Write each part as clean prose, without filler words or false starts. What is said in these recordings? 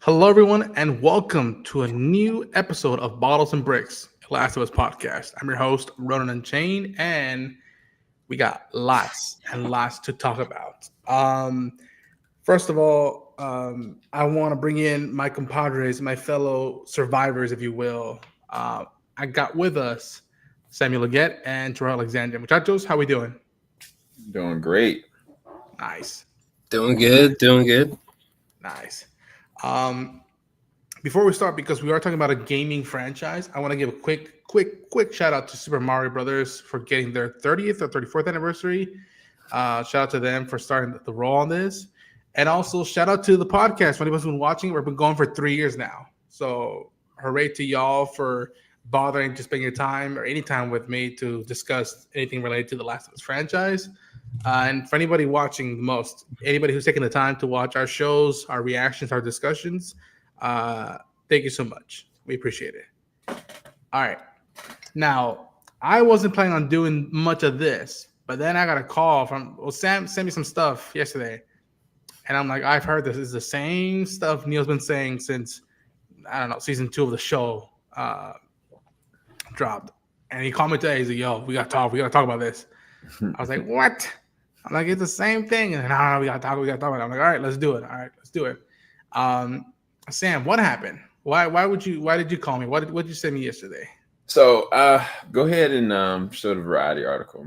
Hello, everyone, and welcome to a new episode of Bottles and Bricks, a Last of Us podcast. I'm your host, Ronan Unchained, and we got lots and lots to talk about. First of all, I want to bring in my compadres, my fellow survivors, if you will. I got with us Samuel Leggett and Terrell Alexander. Muchachos, how we doing? Doing great. Nice. Doing good, doing good. Nice. Um, Before we start, because we are talking about a gaming franchise, I want to give a quick shout out to Super Mario Brothers for getting their 30th or 34th anniversary. Shout out to them for starting the role on this, and also shout out to the podcast. For anyone who's been watching, we've been going for 3 years now. So hooray to y'all for bothering to spend your time or any time with me to discuss anything related to the Last of Us franchise. And for anybody watching the most, anybody who's taking the time to watch our shows, our reactions, our discussions, thank you so much. We appreciate it. All right. Now, I wasn't planning on doing much of this, but then I got a call from Sam sent me some stuff yesterday. And I'm like, I've heard this is the same stuff Neil's been saying since, I don't know, season 2 of the show dropped. And he called me today. He's like, yo, we got to talk about this. I was like, what? I'm like, it's the same thing. And no, we got to talk about it. I'm like, all right, let's do it. All right, let's do it. Sam, what happened? Why did you call me? What did you send me yesterday? So go ahead and show the Variety article.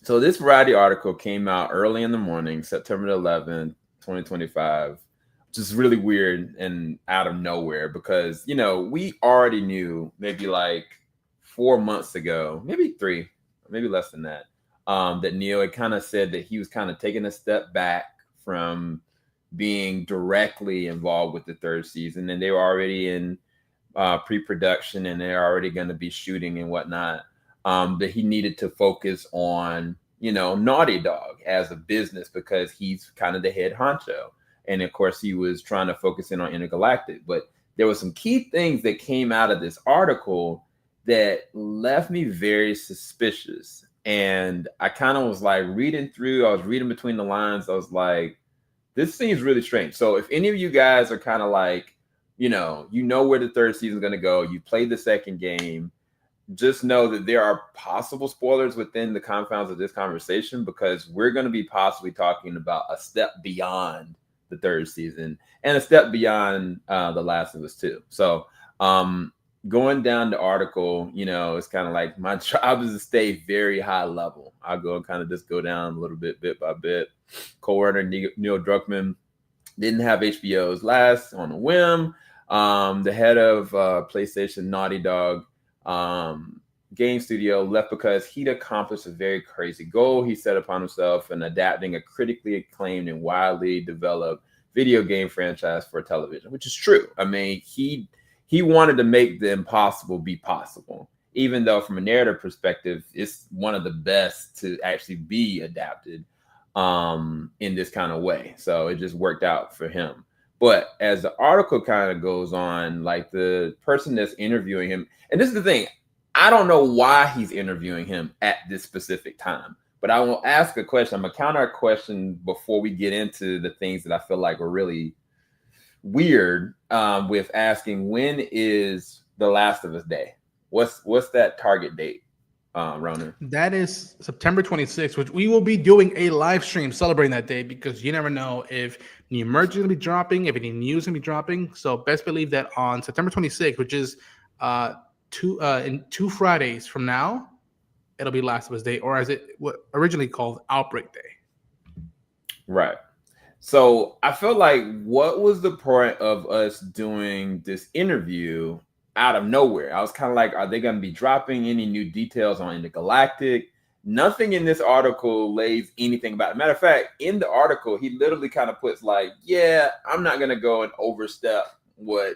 So this Variety article came out early in the morning, September 11th, 2025, which is really weird and out of nowhere because, we already knew maybe like 4 months ago, maybe 3, maybe less than that, that Neil had kind of said that he was kind of taking a step back from being directly involved with the third season, and they were already in pre-production and they're already going to be shooting and whatnot, that he needed to focus on Naughty Dog as a business because he's kind of the head honcho, and of course he was trying to focus in on Intergalactic. But there were some key things that came out of this article that left me very suspicious, and I kind of was like I was reading between the lines. I was like, this seems really strange. So if any of you guys are kind of like, you know where the third season is going to go, you played the second game, just know that there are possible spoilers within the confines of this conversation because we're going to be possibly talking about a step beyond the third season and a step beyond The Last of Us 2. So going down the article, it's kind of like my job is to stay very high level. I'll go and kind of just go down a little bit by bit. Co-writer Neil Druckmann didn't have HBO's Last on a whim. The head of PlayStation Naughty Dog game studio left because he'd accomplished a very crazy goal he set upon himself in adapting a critically acclaimed and widely developed video game franchise for television, which is true. I mean, he wanted to make the impossible be possible, even though from a narrative perspective, it's one of the best to actually be adapted in this kind of way. So it just worked out for him. But as the article kind of goes on, like the person that's interviewing him, and this is the thing, I don't know why he's interviewing him at this specific time, but I will ask a question. I'm going to counter a question before we get into the things that I feel like are really weird with asking, when is The Last of Us Day? What's that target date, Ronan? That is September 26th, which we will be doing a live stream celebrating that day because you never know if new merch is going to be dropping, if any news is going to be dropping. So best believe that on September 26th, which is in 2 Fridays from now, it'll be Last of Us Day, or as it was originally called, Outbreak Day. Right. So I felt like, what was the point of us doing this interview out of nowhere? I was kind of like, are they going to be dropping any new details on Intergalactic? Nothing in this article lays anything about it. Matter of fact, in the article, he literally kind of puts like, yeah, I'm not going to go and overstep what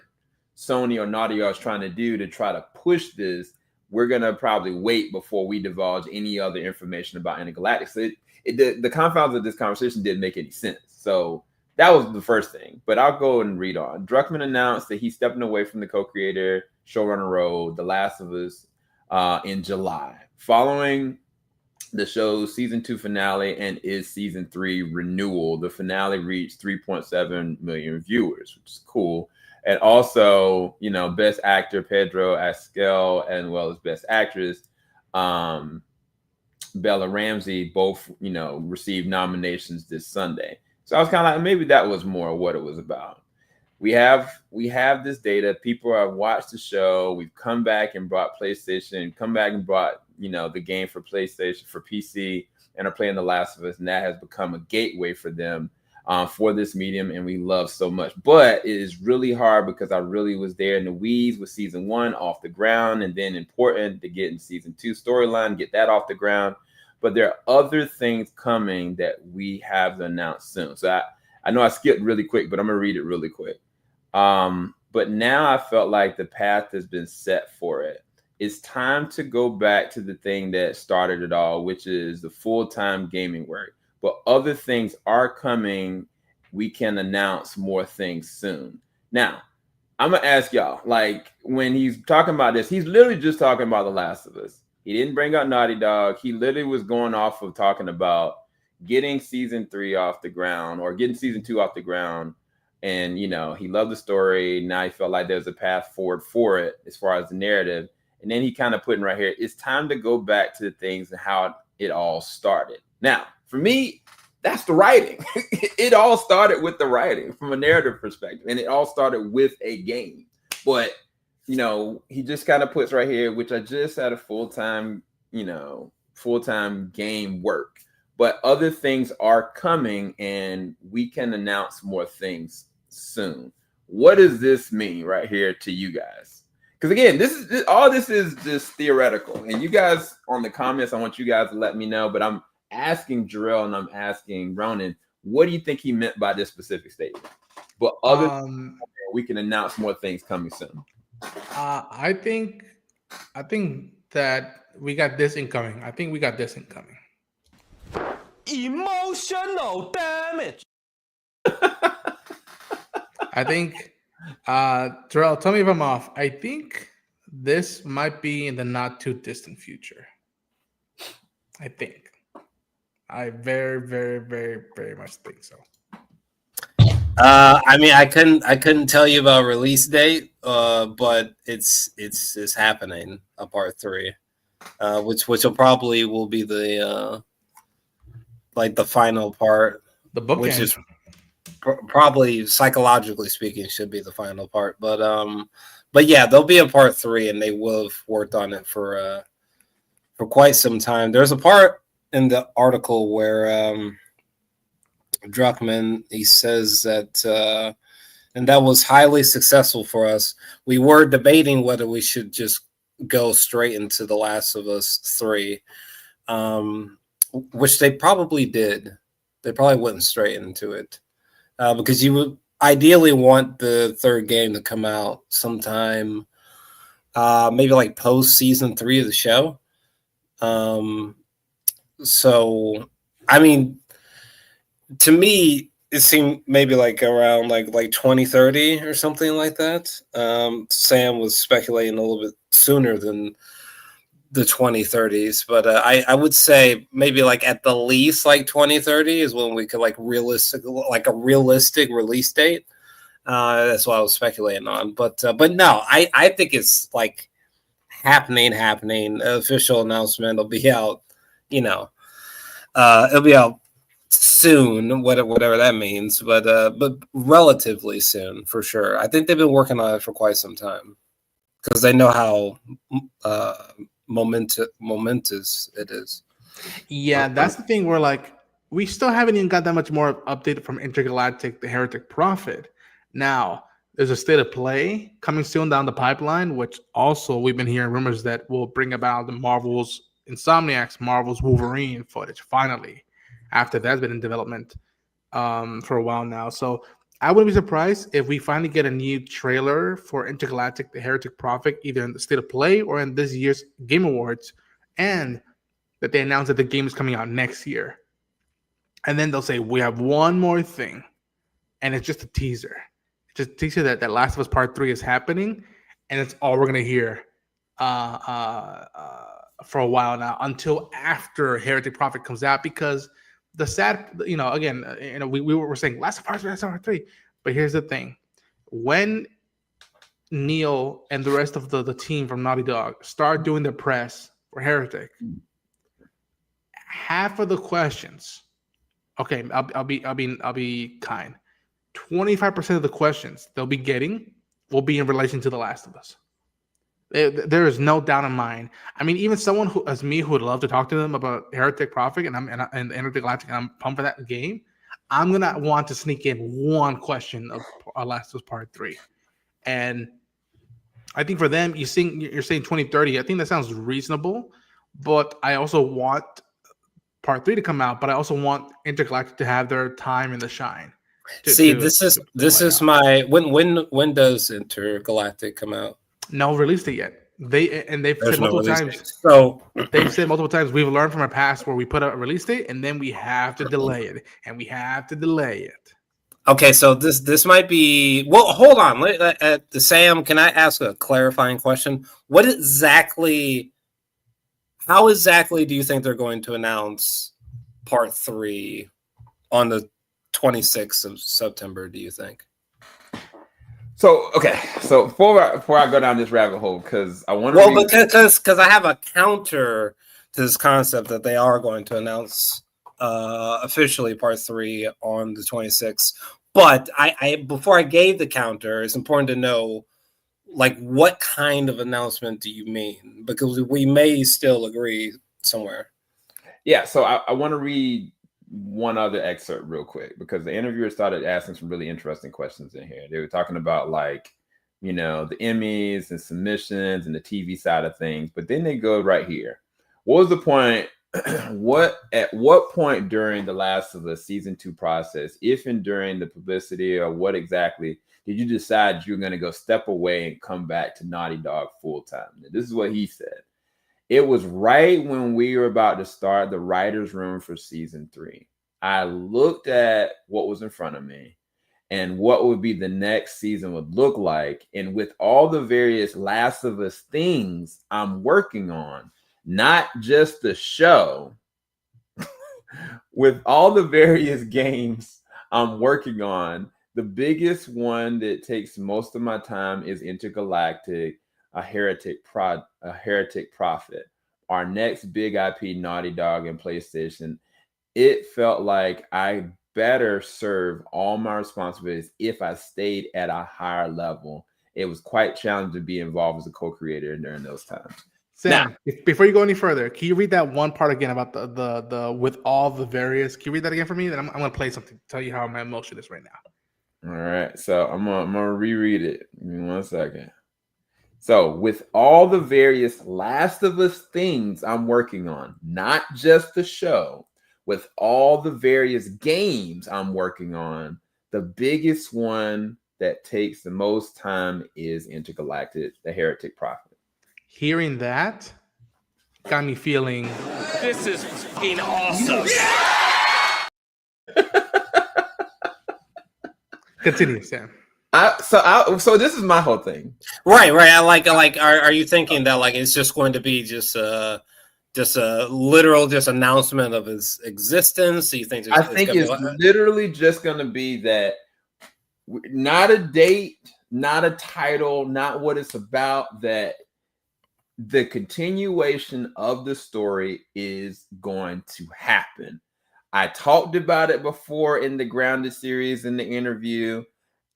Sony or Naughty Dog is trying to do to try to push this. We're going to probably wait before we divulge any other information about Intergalactic. So the confines of this conversation didn't make any sense. So that was the first thing. But I'll go and read on. Druckmann announced that he's stepping away from the co-creator, showrunner role, The Last of Us, in July, following the show's season 2 finale and its season 3 renewal. The finale reached 3.7 million viewers, which is cool. And also, best actor Pedro Pascal, and well as best actress Bella Ramsey, both received nominations this Sunday. So I was kind of like, maybe that was more what it was about. We have this data. People have watched the show. We've come back and brought PlayStation, the game for PlayStation, for PC, and are playing The Last of Us, and that has become a gateway for them for this medium, and we love so much. But it is really hard because I really was there in the weeds with season 1 off the ground, and then important to get in season 2 storyline, get that off the ground. But there are other things coming that we have to announce soon. So I know I skipped really quick, but I'm gonna read it really quick. But now I felt like the path has been set for it. It's time to go back to the thing that started it all, which is the full-time gaming work. But other things are coming. We can announce more things soon. Now, I'm going to ask y'all, like, when he's talking about this, he's literally just talking about The Last of Us. He didn't bring up Naughty Dog. He literally was going off of talking about getting season 3 off the ground, or getting season 2 off the ground. And, he loved the story. Now he felt like there's a path forward for it as far as the narrative. And then he kind of put in right here, it's time to go back to the things and how it all started. Now, for me, that's the writing. It all started with the writing from a narrative perspective. And it all started with a game. But, he just kind of puts right here, which I just had a full-time game work. But other things are coming, and we can announce more things soon. What does this mean right here to you guys? Because again, this is just theoretical. And you guys on the comments, I want you guys to let me know. But I'm asking Jarrell and I'm asking Ronan, what do you think he meant by this specific statement? But we can announce more things coming soon. I think that we got this incoming. Emotional damage. I think, Terrell, tell me if I'm off. I think this might be in the not too distant future. I think. I very, very, very, very much think so. I mean, I couldn't tell you about release date, but it's happening. A part 3, which will probably will be the the final part, The book, which is probably psychologically speaking should be the final part. But yeah, there'll be a part 3, and they will have worked on it for quite some time. There's a part in the article where Druckmann, he says that, and that was highly successful for us. We were debating whether we should just go straight into The Last of Us 3, which they probably did. They probably went straight into it because you would ideally want the third game to come out sometime, maybe like post season 3 of the show. So, I mean, to me, it seemed maybe like around like 2030 or something like that. Sam was speculating a little bit sooner than the 2030s, but I would say maybe like at the least like 2030 is when we could like a realistic release date. That's what I was speculating on. But no, I think it's like happening. Official announcement will be out. It'll be out soon, whatever that means, but relatively soon for sure. I think they've been working on it for quite some time because they know how momentous it is. Yeah, that's the thing. Where like we still haven't even got that much more updated from Intergalactic, the Heretic Prophet. Now there's a state of play coming soon down the pipeline, which also we've been hearing rumors that will bring about the Insomniac's Marvel's Wolverine footage finally, after that's been in development for a while now. So I wouldn't be surprised if we finally get a new trailer for Intergalactic, the Heretic Prophet, either in the state of play or in this year's Game Awards, and that they announce that the game is coming out next year. And then they'll say, we have one more thing, and it's just a teaser. It's just a teaser that Last of Us Part 3 is happening, and it's all we're going to hear for a while now, until after Heretic Prophet comes out, because the sad, we were saying Last of Us Part 3, but here's the thing: when Neil and the rest of the team from Naughty Dog start doing the press for Heretic, half of the questions, okay, I'll be kind. 25% of the questions they'll be getting will be in relation to The Last of Us. There is no doubt in mind. I mean, even someone who, as me, who would love to talk to them about Heretic Prophet and Intergalactic, and I'm pumped for that game. I'm gonna want to sneak in one question of Last of Us Part 3, and I think for them, you're saying 2030. I think that sounds reasonable, but I also want Part 3 to come out. But I also want Intergalactic to have their time in the shine. This is my when does Intergalactic come out? No release date yet. They've said multiple times. So they've said multiple times we've learned from our past where we put out a release date and then we have to delay it, and we have to delay it. Okay, so this might be. Well, hold on. Sam, can I ask a clarifying question? How exactly do you think they're going to announce Part 3 on the 26th of September? Do you think? So before I go down this rabbit hole, because I want to. Well, because I have a counter to this concept that they are going to announce officially Part 3 on the 26th. But I before I gave the counter, it's important to know, like, what kind of announcement do you mean? Because we may still agree somewhere. Yeah, so I want to read one other excerpt real quick, because the interviewer started asking some really interesting questions in here. They were talking about, like, the Emmys and submissions and the TV side of things, but then they go right here. What was the point? At what point during the Last of Us season 2 process, if and during the publicity, or what exactly did you decide you're going to go step away and come back to Naughty Dog full time? This is what he said. It was right when we were about to start the writer's room for season 3. I looked at what was in front of me and what would be the next season would look like. And with all the various Last of Us things I'm working on, not just the show, with all the various games I'm working on, the biggest one that takes most of my time is Intergalactic, a heretic prophet, our next big IP, Naughty Dog and PlayStation. It felt like I better serve all my responsibilities if I stayed at a higher level. It was quite challenging to be involved as a co-creator during those times. Sam, before you go any further, can you read that one part again about the with all the various? Can you read that again for me? Then I'm gonna play something to tell you how my emotion is right now. All right, so I'm gonna reread it. Give me 1 second. So, with all the various Last of Us things I'm working on, not just the show, with all the various games I'm working on, the biggest one that takes the most time is Intergalactic, the Heretic Prophet. Hearing that got me feeling, this is fucking awesome. Continue, Sam. So this is my whole thing. Right. Are you thinking that, like, it's just going to be just a literal announcement of his existence? Do you think? I think it's literally just going to be that, not a date, not a title, not what it's about. That the continuation of the story is going to happen. I talked about it before in the Grounded series in the interview,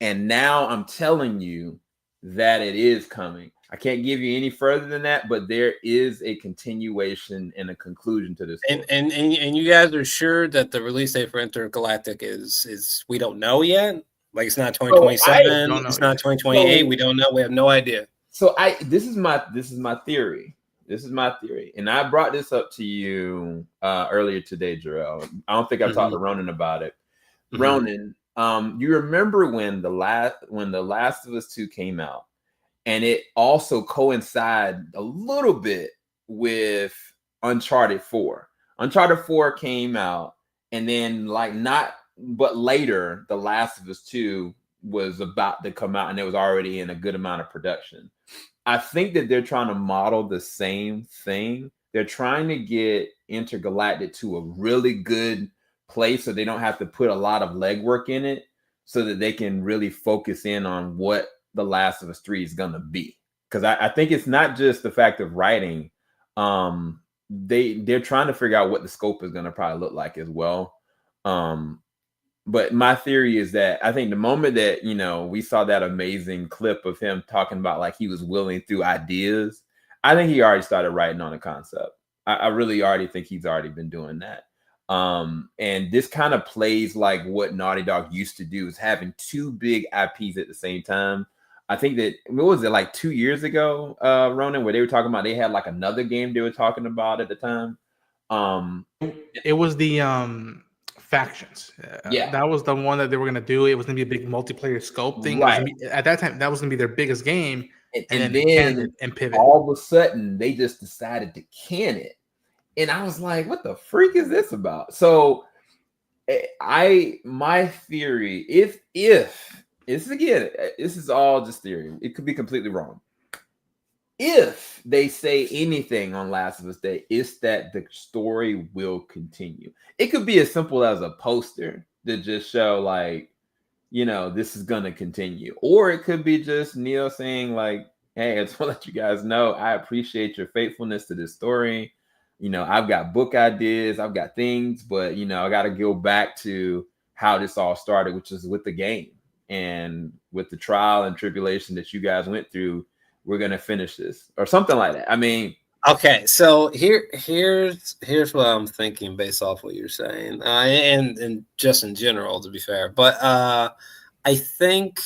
and now I'm telling you that it is coming. I can't give you any further than that, but there is a continuation and a conclusion to this. And you guys are sure that the release date for Intergalactic is we don't know yet? Like, it's not 2027, it's not 2028. We don't know. We have no idea. So this is my theory. This is my theory, and I brought this up to you earlier today, Jarrell. I don't think I talked to Ronan about it. Ronan, you remember when the Last of Us 2 came out, and it also coincided a little bit with Uncharted 4. Uncharted 4 came out, and then later, The Last of Us 2 was about to come out, and it was already in a good amount of production. I think that they're trying to model the same thing. They're trying to get Intergalactic to a really good place so they don't have to put a lot of legwork in it, so that they can really focus in on what The Last of Us 3 is gonna be, because I think it's not just the fact of writing. They're trying to figure out what the scope is gonna probably look like as well. But my theory is that I think the moment that, we saw that amazing clip of him talking about like he was willing through ideas, I think he already started writing on a concept. I really already think he's already been doing that. And this kind of plays like what Naughty Dog used to do, is having two big IPs at the same time. I think that, what was it, like 2 years ago, Ronan, where they were talking about, they had like another game they were talking about at the time. It was the Factions. Yeah. That was the one that they were going to do. It was going to be a big multiplayer scope thing. Right. At that time, that was going to be their biggest game. And then and pivot. All of a sudden, they just decided to can it. And I was like, what the freak is this about? So my theory, if this is all just theory, it could be completely wrong. If they say anything on Last of Us Day, it's that the story will continue. It could be as simple as a poster that just show like, this is gonna continue. Or it could be just Neil saying like, hey, I just want to let you guys know I appreciate your faithfulness to this story. I've got book ideas, I've got things, but I gotta go back to how this all started, which is with the game. And with the trial and tribulation that you guys went through, we're gonna finish this, or something like that. I mean, okay, so here's what I'm thinking based off what you're saying, and just in general, to be fair. But I think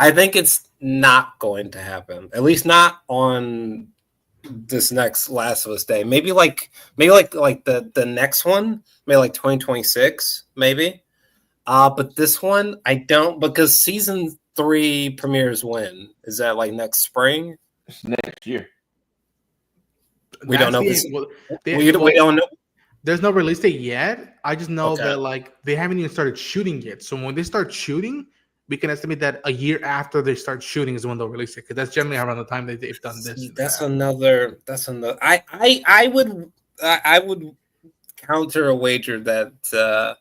it's not going to happen. At least not on this next Last of Us Day. Maybe like the next one, maybe like 2026, maybe. But this one, I don't, because season 3 premieres when? Is that like next spring? Next year. We don't know. We don't know. There's no release date yet. I just know that like they haven't even started shooting yet. So when they start shooting, we can estimate that a year after they start shooting is when they'll release it, because that's generally around the time that they've done this. That's another. I would counter a wager that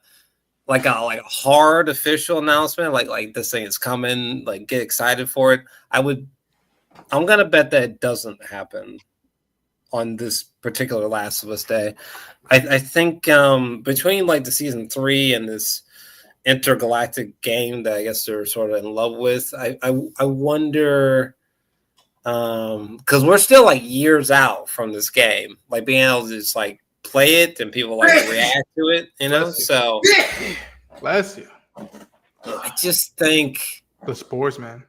like a hard official announcement, like this thing is coming, like get excited for it. I'm gonna bet that it doesn't happen on this particular Last of Us Day. I think between like the season 3 and this intergalactic game that I guess they're sort of in love with, I wonder, because we're still like years out from this game, like being able to just like play it and people like react to it, so bless you. I just think The spores, man.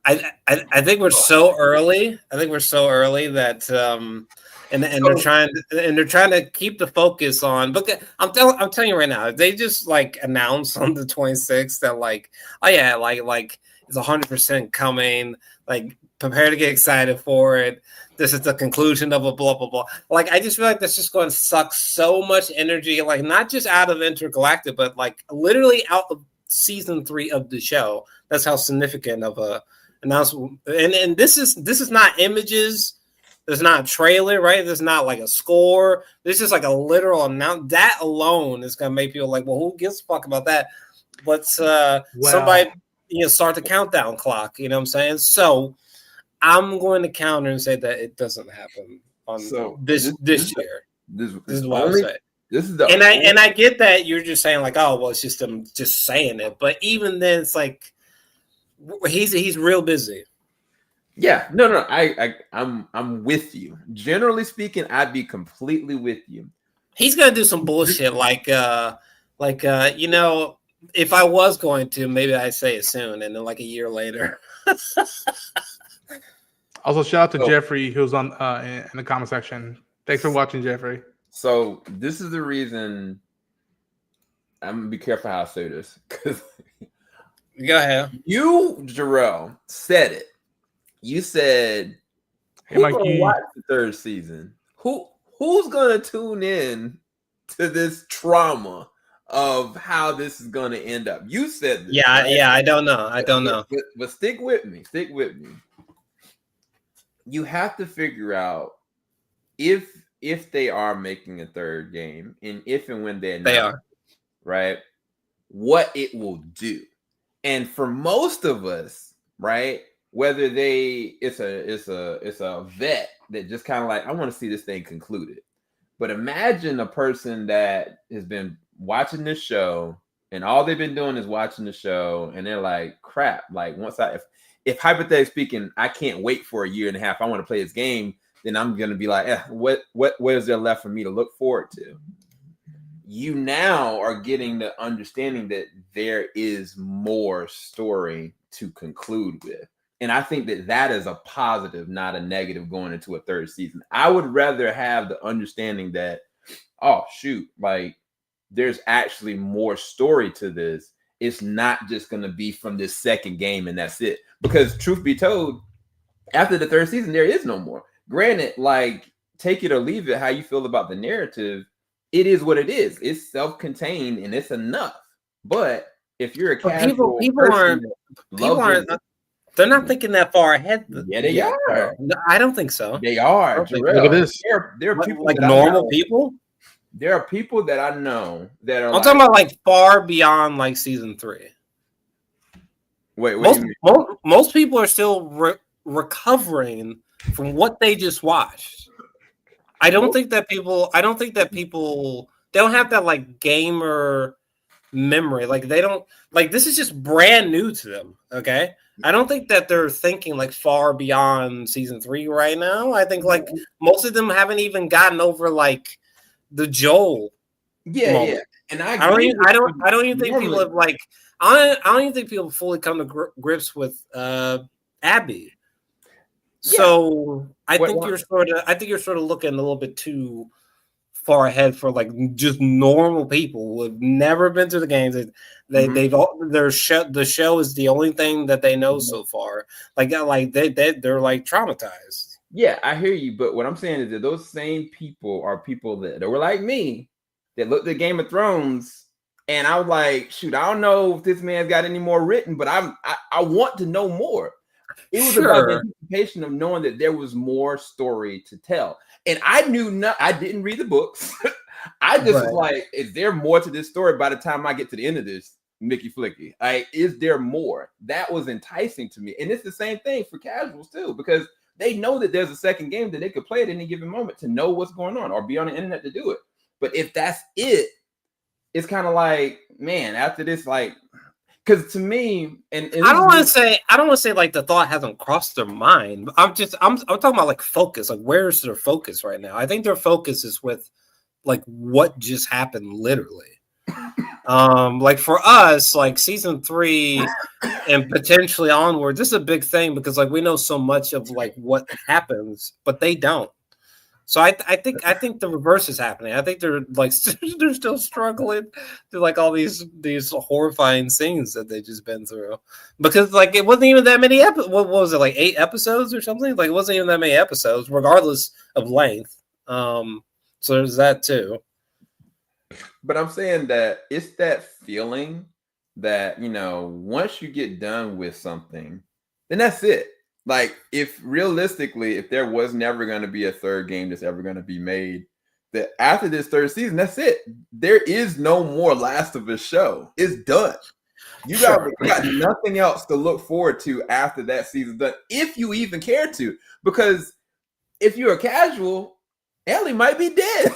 I think we're so early. I think we're so early that and they're trying to keep the focus on. But I'm telling you right now, if they just like announce on the 26th that like, oh yeah, like it's 100% coming. Like prepare to get excited for it. This is the conclusion of a blah blah blah. Like I just feel like that's just going to suck so much energy, like not just out of Intergalactic, but like literally out of season 3 of the show. That's how significant of a announcement. And this is not images. There's not a trailer, right? There's not like a score. There's just like a literal announcement. That alone is gonna make people like, well, who gives a fuck about that? Let's somebody start the countdown clock. You know what I'm saying? So I'm going to counter and say that it doesn't happen on this year. This is what I'm saying. This is the and I get that you're just saying like, oh well, it's just them just saying it, but even then, it's like he's real busy. Yeah, no, I'm with you. Generally speaking, I'd be completely with you. He's gonna do some bullshit like if I was going to, maybe I'd say it soon, and then like a year later. Also, shout out to Jeffrey, who's on in the comment section. Thanks for watching, Jeffrey. So this is the reason I'm gonna be careful how I say this, because go ahead. You, Jarrell, said it. You said, "Who's gonna watch the 3rd season? Who's gonna tune in to this trauma of how this is gonna end up?" You said this. Yeah, right? Yeah. I don't know. But stick with me. Stick with me. You have to figure out if they are making a 3rd game, and if and when they are, right, what it will do. And for most of us, right, whether it's a vet that just kind of like, I want to see this thing concluded. But imagine a person that has been watching this show and all they've been doing is watching the show, and they're like, crap, like if hypothetically speaking, I can't wait for a year and a half, I want to play this game, then I'm gonna be like, what is there left for me to look forward to? You now are getting the understanding that there is more story to conclude with. And I think that is a positive, not a negative going into a third season. I would rather have the understanding that, oh, shoot, like there's actually more story to this. It's not just going to be from this second game and that's it. Because truth be told, after the third season, there is no more. Granted, like, take it or leave it how you feel about the narrative. It is what it is. It's self-contained and it's enough. But if you're a casual people aren't they're not thinking that far ahead. Yeah, they are. No, I don't think so. They are. Look at this. There are people like normal people. There are people that I know that are. I'm talking about like far beyond like season 3. Wait, most people are still recovering from what they just watched. I don't think that people. They don't have that like gamer memory. Like they don't like this is just brand new to them. Okay. I don't think that they're thinking like far beyond season 3 right now. I think like most of them haven't even gotten over like the Joel. Yeah. And I don't even think people have like I don't even think people fully come to grips with Abby. Yeah. So I think you're sort of looking a little bit too far ahead for like just normal people who have never been to the games. The show is the only thing that they know so far. Like they're like traumatized. Yeah, I hear you, but what I'm saying is that those same people are people that were like me that looked at Game of Thrones, and I was like, shoot, I don't know if this man's got any more written, but I want to know more. It was about the anticipation of knowing that there was more story to tell. And I didn't read the books. I just was like, is there more to this story by the time I get to the end of this, Mickey Flicky? Like, is there more? That was enticing to me. And it's the same thing for casuals too, because they know that there's a second game that they could play at any given moment to know what's going on or be on the internet to do it. But if that's it, it's kind of like, man, after this, like, because to me, and I don't want to say like the thought hasn't crossed their mind. I'm talking about like focus. Like, where's their focus right now? I think their focus is with like what just happened, literally. Like for us, like season 3 and potentially onward, this is a big thing because like we know so much of like what happens, but they don't. So I think the reverse is happening. I think they're like they're still struggling through like all these horrifying scenes that they just been through, because like it wasn't even that many what was it, like 8 episodes or something? Like it wasn't even that many episodes, regardless of length. So there's that too. But I'm saying that it's that feeling that, you know, once you get done with something, then that's it. Like, if realistically, if there was never going to be a third game that's ever going to be made, that after this third season, that's it. There is no more Last of Us show. It's done. You got nothing else to look forward to after that season's done, if you even care to. Because if you're a casual, Ellie might be dead,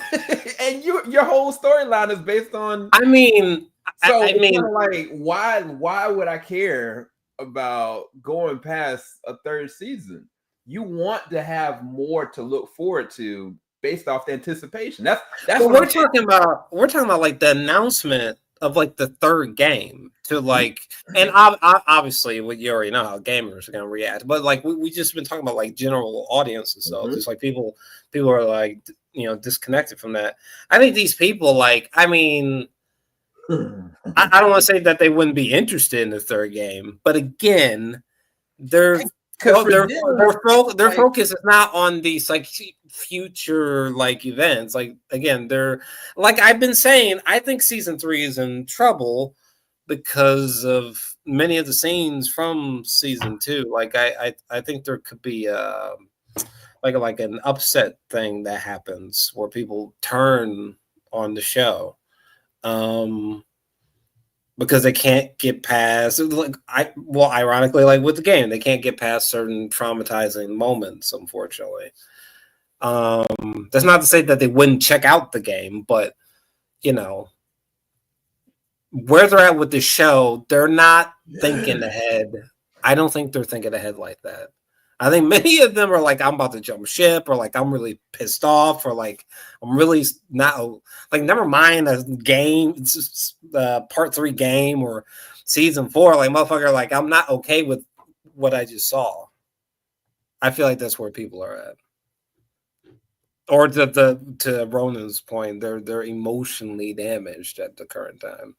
and your whole storyline is based on. I mean, like, why would I care about going past a third season? You want to have more to look forward to based off the anticipation. That's what we're talking about. We're talking about like the announcement of like the third game to like, and obviously what you already know how gamers are going to react, but like we just been talking about like general audiences, so just like people are like, you know, disconnected from that. I think these people, like, I mean, I don't want to say that they wouldn't be interested in the third game, but again, their focus is not on these like future like events. Like, again, they're like I've been saying, I think season 3 is in trouble because of many of the scenes from season 2. Like I think there could be like an upset thing that happens where people turn on the show. because they can't get past ironically, like with the game, they can't get past certain traumatizing moments, unfortunately. That's not to say that they wouldn't check out the game, but where they're at with the show, they're not thinking ahead. I don't think they're thinking ahead like that. I think many of them are like, I'm about to jump ship, or like, I'm really pissed off, or like, I'm really not like, never mind a game, part 3 game or season 4. Like, motherfucker, like, I'm not okay with what I just saw. I feel like that's where people are at. Or to Ronan's point, they're emotionally damaged at the current time.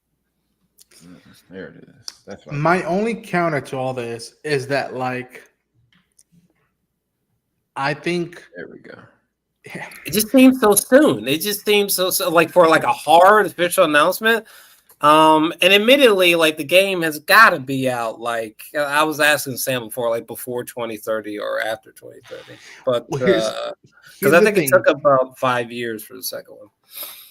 There it is. That's right. My only counter to all this is that, like, I think there we go. Yeah. It just seems so soon. It just seems so like for like a hard official announcement. And admittedly, like the game has got to be out. Like I was asking Sam before, like before 2030 or after 2030. But because I think it took about 5 years for the second one.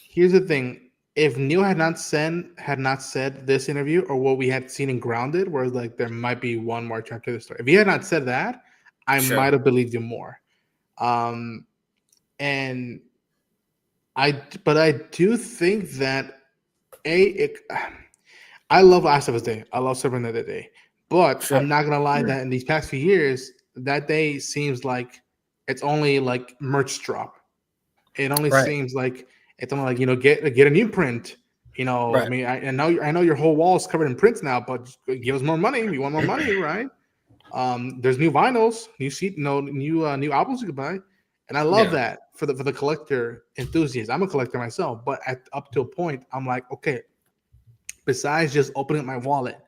Here's the thing: if Neil had not said this interview or what we had seen in Grounded, where like there might be one more chapter of the story, if he had not said that, I might have believed him more. And I do think that I love Last of Us Day. I love Server Another Day. But I'm not gonna lie that in these past few years, that day seems like it's only like merch drop. It only seems like it's only like, get a new print. I mean, I know your whole wall is covered in prints now, but just give us more money. We want more money, right? There's new vinyls, new albums you can buy, and I love that for the collector enthusiast. I'm a collector myself, but up to a point, I'm like, okay, besides just opening up my wallet,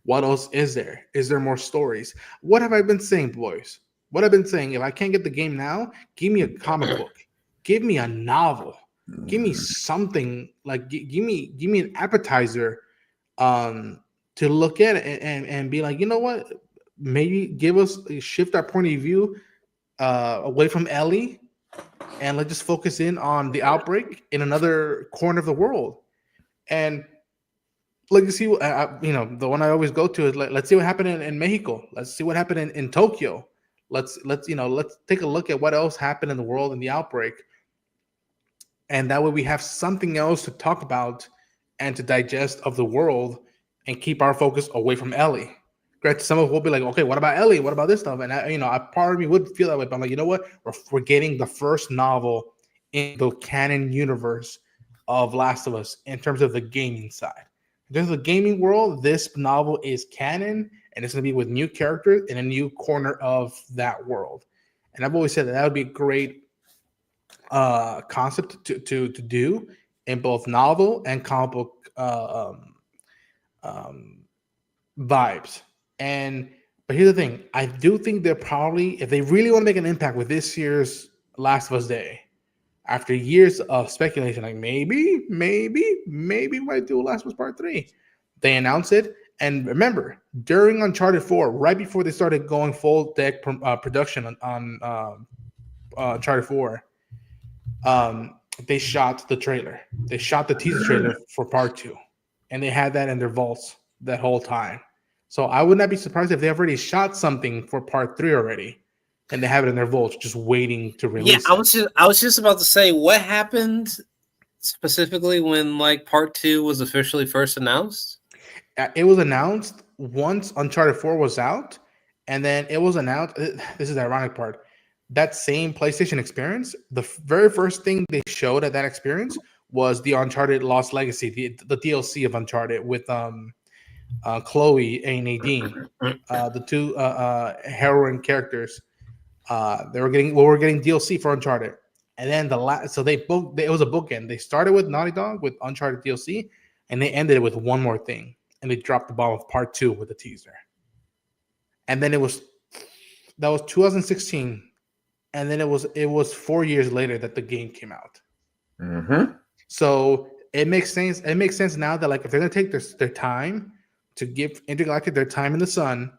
what else is there? Is there more stories? What have I been saying, boys? What I've been saying, if I can't get the game now, give me a comic book, give me a novel, give me something like give me an appetizer, to look at it and be like, you know what? Maybe shift our point of view away from Ellie, and let's just focus in on the outbreak in another corner of the world. And like, you see, the one I always go to is let's see what happened in Mexico. Let's see what happened in Tokyo. Let's take a look at what else happened in the world in the outbreak. And that way we have something else to talk about and to digest of the world and keep our focus away from Ellie. Granted, some of us will be like, okay, what about Ellie? What about this stuff? And I part of me would feel that way, but I'm like, you know what? We're getting the first novel in the canon universe of Last of Us in terms of the gaming side. In terms of the gaming world, this novel is canon, and it's going to be with new characters in a new corner of that world. And I've always said that would be a great concept to do in both novel and comic book vibes. But here's the thing: I do think they're probably, if they really want to make an impact with this year's Last of Us Day, after years of speculation, like maybe might do Last of Us Part 3. They announced it, and remember, during Uncharted 4, right before they started going full deck production on Uncharted 4, they shot the trailer. They shot the teaser trailer for Part 2, and they had that in their vaults that whole time. So I would not be surprised if they already shot something for Part 3 already, and they have it in their vaults, just waiting to release. Yeah, I was just about to say, what happened specifically when like Part 2 was officially first announced? It was announced once Uncharted 4 was out, and then it was announced. This is the ironic part. That same PlayStation experience, the very first thing they showed at that experience was the Uncharted Lost Legacy, the DLC of Uncharted with Chloe and Nadine, the two heroine characters. We were getting DLC for Uncharted, and then it was a bookend. They started with Naughty Dog with Uncharted DLC, and they ended it with one more thing, and they dropped the bomb of Part 2 with a teaser. And then that was 2016, and then it was 4 years later that the game came out. Mm-hmm. So it makes sense. It makes sense now that like if they're gonna take their time to give Intergalactic their time in the sun,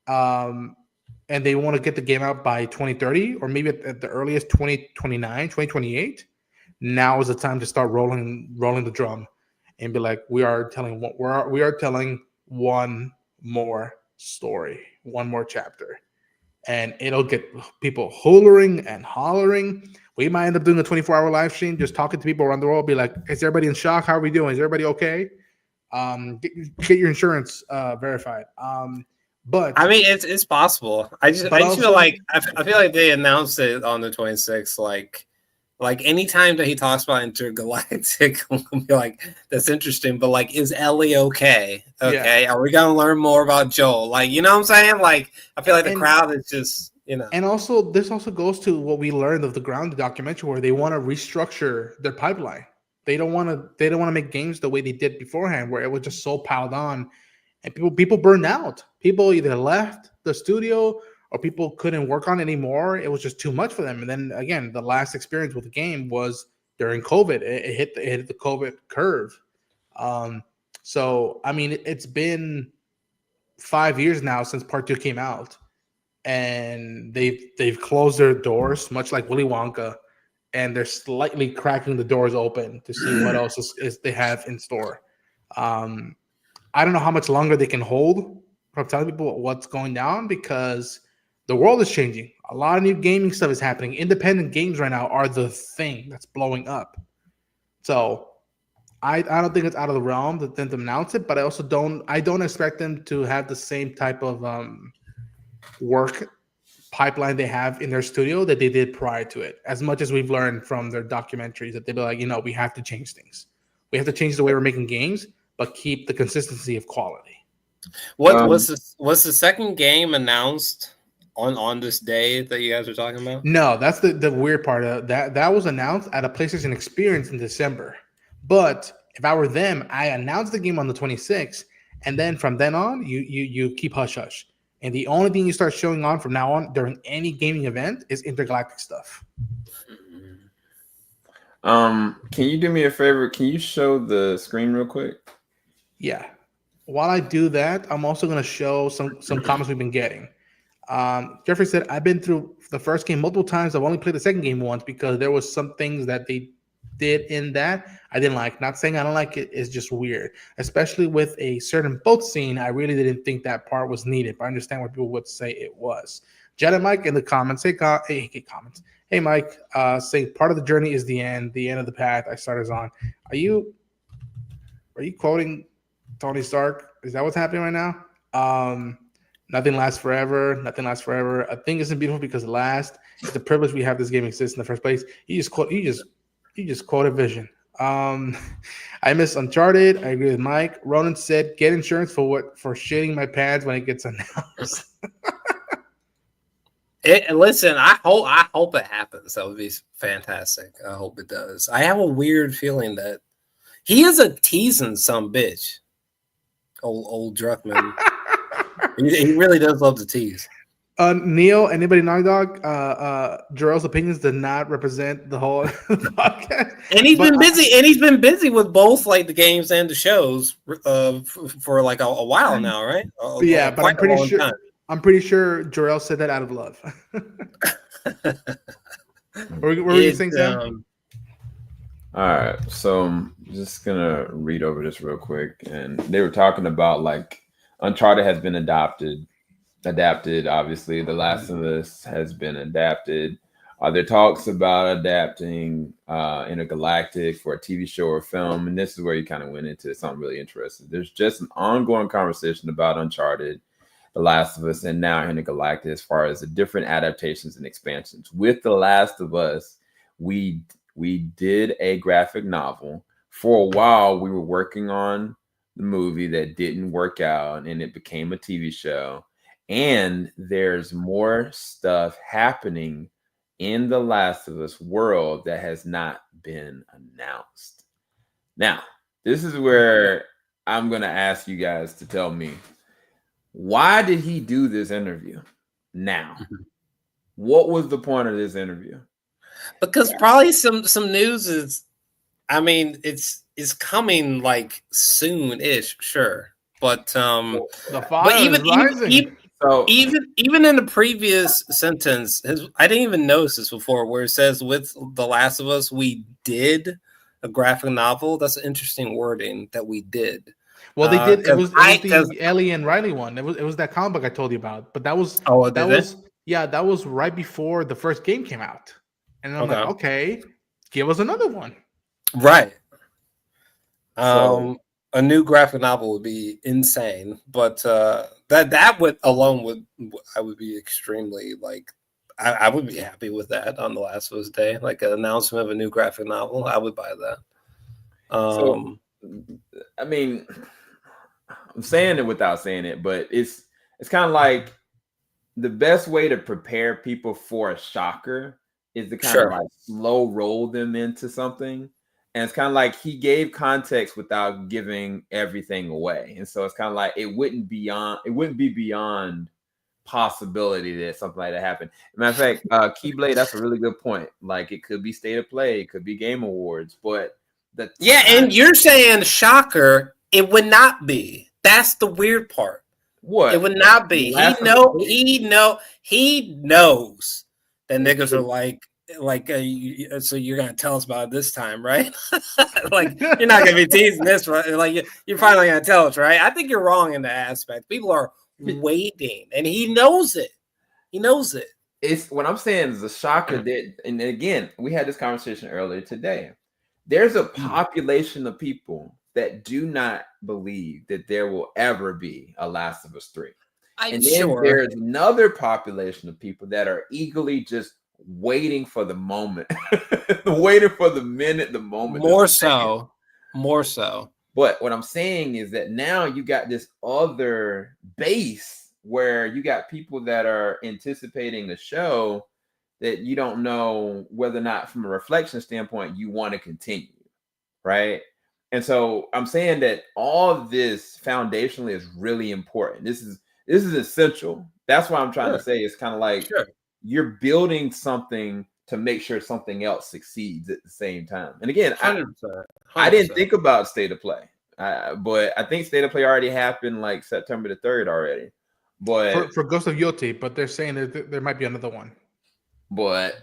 and they want to get the game out by 2030 or maybe at the earliest 2029, 2028, now is the time to start rolling the drum and be like, we are telling one more story, one more chapter, and it'll get people hollering and hollering. We might end up doing a 24-hour live stream, just talking to people around the world. Be like, is everybody in shock? How are we doing? Is everybody okay? Get your insurance verified. But I mean, it's possible. I just feel like I feel like they announced it on the 26th. Like anytime that he talks about intergalactic, I'm gonna be like, that's interesting. But like, is Ellie okay? Okay, Are we gonna learn more about Joel? Like, you know what I'm saying? Like, I feel like the crowd is just, you know. And also, this also goes to what we learned of the Grounded documentary, where they want to restructure their pipeline. They don't want to make games the way they did beforehand, where it was just so piled on, and people burned out. People either left the studio or people couldn't work on it anymore. It was just too much for them. And then again, the last experience with the game was during COVID. It hit the COVID curve. So I mean, it's been 5 years now since Part 2 came out, and they've closed their doors, much like Willy Wonka, and they're slightly cracking the doors open to see what else is they have in store. I don't know how much longer they can hold from telling people what's going down, because the world is changing. A lot of new gaming stuff is happening. Independent games right now are the thing that's blowing up. So I don't think it's out of the realm to them to announce it, but I also don't expect them to have the same type of work pipeline they have in their studio that they did prior to it. As much as we've learned from their documentaries, that they'll be like, we have to change things. We have to change the way we're making games, but keep the consistency of quality. What was the second game announced on this day that you guys are talking about? No, that's the weird part of that. That was announced at a PlayStation Experience in December. But if I were them, I announced the game on the 26th, and then from then on, you keep hush hush. And the only thing you start showing on from now on during any gaming event is intergalactic stuff. Can you do me a favor? Can you show the screen real quick? Yeah. While I do that, I'm also going to show some comments we've been getting. Jeffrey said, I've been through the first game multiple times. I've only played the second game once because there was some things that they did in that I didn't like. Not saying I don't like it. It's just weird. Especially with a certain boat scene, I really didn't think that part was needed. But I understand what people would say it was. Jen and Mike in the comments. Hey, comments. Hey, Mike, saying part of the journey is the end of the path I started on. Are you quoting Tony Stark? Is that what's happening right now? Nothing lasts forever. Nothing lasts forever. A thing isn't beautiful because it lasts. It's the privilege we have this game exists in the first place. You just quoted Vision. I miss Uncharted. I agree with Mike. Ronan said, "Get insurance for shitting my pants when it gets announced." Listen, I hope it happens. That would be fantastic. I hope it does. I have a weird feeling that he is a teasing some bitch. Old Druckmann. He really does love to tease. Neil, anybody Nog Dog? Jarrell's opinions did not represent the whole podcast. And he's been busy. And he's been busy with both like the games and the shows for like a while now, right? But I'm pretty sure Jarrell said that out of love. What were you saying, Sam? All right, so I'm just gonna read over this real quick, and they were talking about like Uncharted has been adapted. Obviously, The Last of Us has been adapted. There talks about adapting Intergalactic for a TV show or film, and this is where you kind of went into something really interesting. There's just an ongoing conversation about Uncharted, The Last of Us, and now Intergalactic as far as the different adaptations and expansions. With The Last of Us, we did a graphic novel. For a while, we were working on the movie that didn't work out, and it became a TV show. And there's more stuff happening in the Last of Us world that has not been announced. Now, this is where I'm going to ask you guys to tell me, why did he do this interview now? What was the point of this interview? Because probably some news is, I mean, it's coming like soon-ish, sure. But the fire is rising. Even in the previous sentence, I didn't even notice this before, where it says with The Last of Us, we did a graphic novel. That's an interesting wording that we did. Well, they did. It was Because the Ellie and Riley one. It was that comic book I told you about. But that was that was right before the first game came out. And I'm like, okay, give us another one. Right. So, A new graphic novel would be insane, but that would alone I would be extremely like I would be happy with that on The Last of Us Day, like an announcement of a new graphic novel. I would buy that. so I mean, I'm saying it without saying it, but it's kind of like the best way to prepare people for a shocker is to kind of like slow roll them into something. And it's kind of like he gave context without giving everything away. And so it's kind of like it wouldn't be beyond possibility that something like that happened. Matter of fact, Keyblade, that's a really good point. Like it could be State of Play, it could be Game Awards, but and you're saying shocker, it would not be. That's the weird part. What? It would not be. He knows that niggas are like so you're gonna tell us about it this time, right? Like you're not gonna be teasing this, right? Like you're finally gonna tell us, right? I think you're wrong in that aspect. People are waiting, and he knows it. He knows it. It's what I'm saying is a shocker that, and again, we had this conversation earlier today. There's a population of people that do not believe that there will ever be a Last of Us 3. And then there's another population of people that are eagerly just waiting for the moment, waiting for the minute, the moment. More so. But what I'm saying is that now you got this other base where you got people that are anticipating the show that you don't know whether or not from a reflection standpoint you want to continue, right? And so I'm saying that all of this foundationally is really important. This is essential. That's why I'm trying to say it's kind of like you're building something to make sure something else succeeds at the same time. And again, 100%. I didn't think about State of Play, but I think State of Play already happened like September the 3rd already. But for Ghost of Yoti, but they're saying that there might be another one. But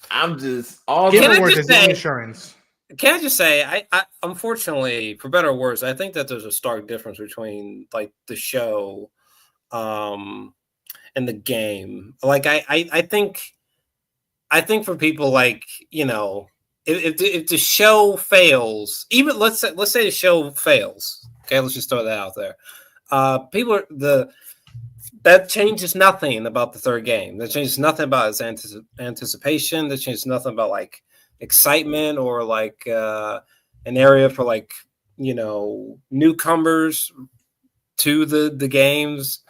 I'm just insurance. Can I just say, I unfortunately, for better or worse, I think that there's a stark difference between like the show, and the game. Like I think for people like, you know, if the show fails, even let's say the show fails. Okay, let's just throw that out there. That changes nothing about the third game. That changes nothing about its anticipation. That changes nothing about like excitement or like an area for like, you know, newcomers to the games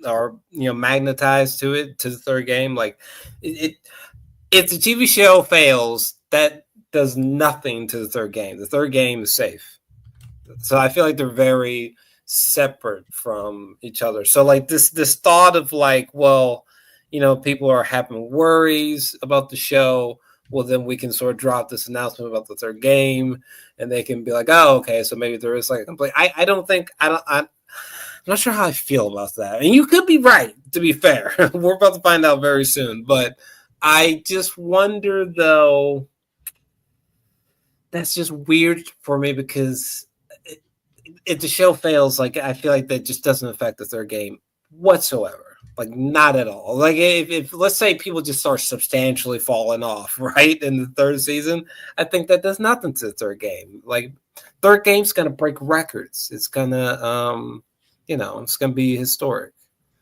are, you know, magnetized to the third game. Like if the TV show fails, that does nothing to the third game. The third game is safe. So I feel like they're very separate from each other. So like this thought of like, well, you know, people are having worries about the show. Well, then we can sort of drop this announcement about the third game, and they can be like, oh, okay, so maybe there is like a complaint. I'm not sure how I feel about that. And you could be right, to be fair. We're about to find out very soon. But I just wonder, though, that's just weird for me because if the show fails, like I feel like that just doesn't affect the third game whatsoever. Like not at all. Like if let's say people just start substantially falling off, right, in the third season, I think that does nothing to the third game. Like third game's gonna break records. It's gonna you know, it's gonna be historic.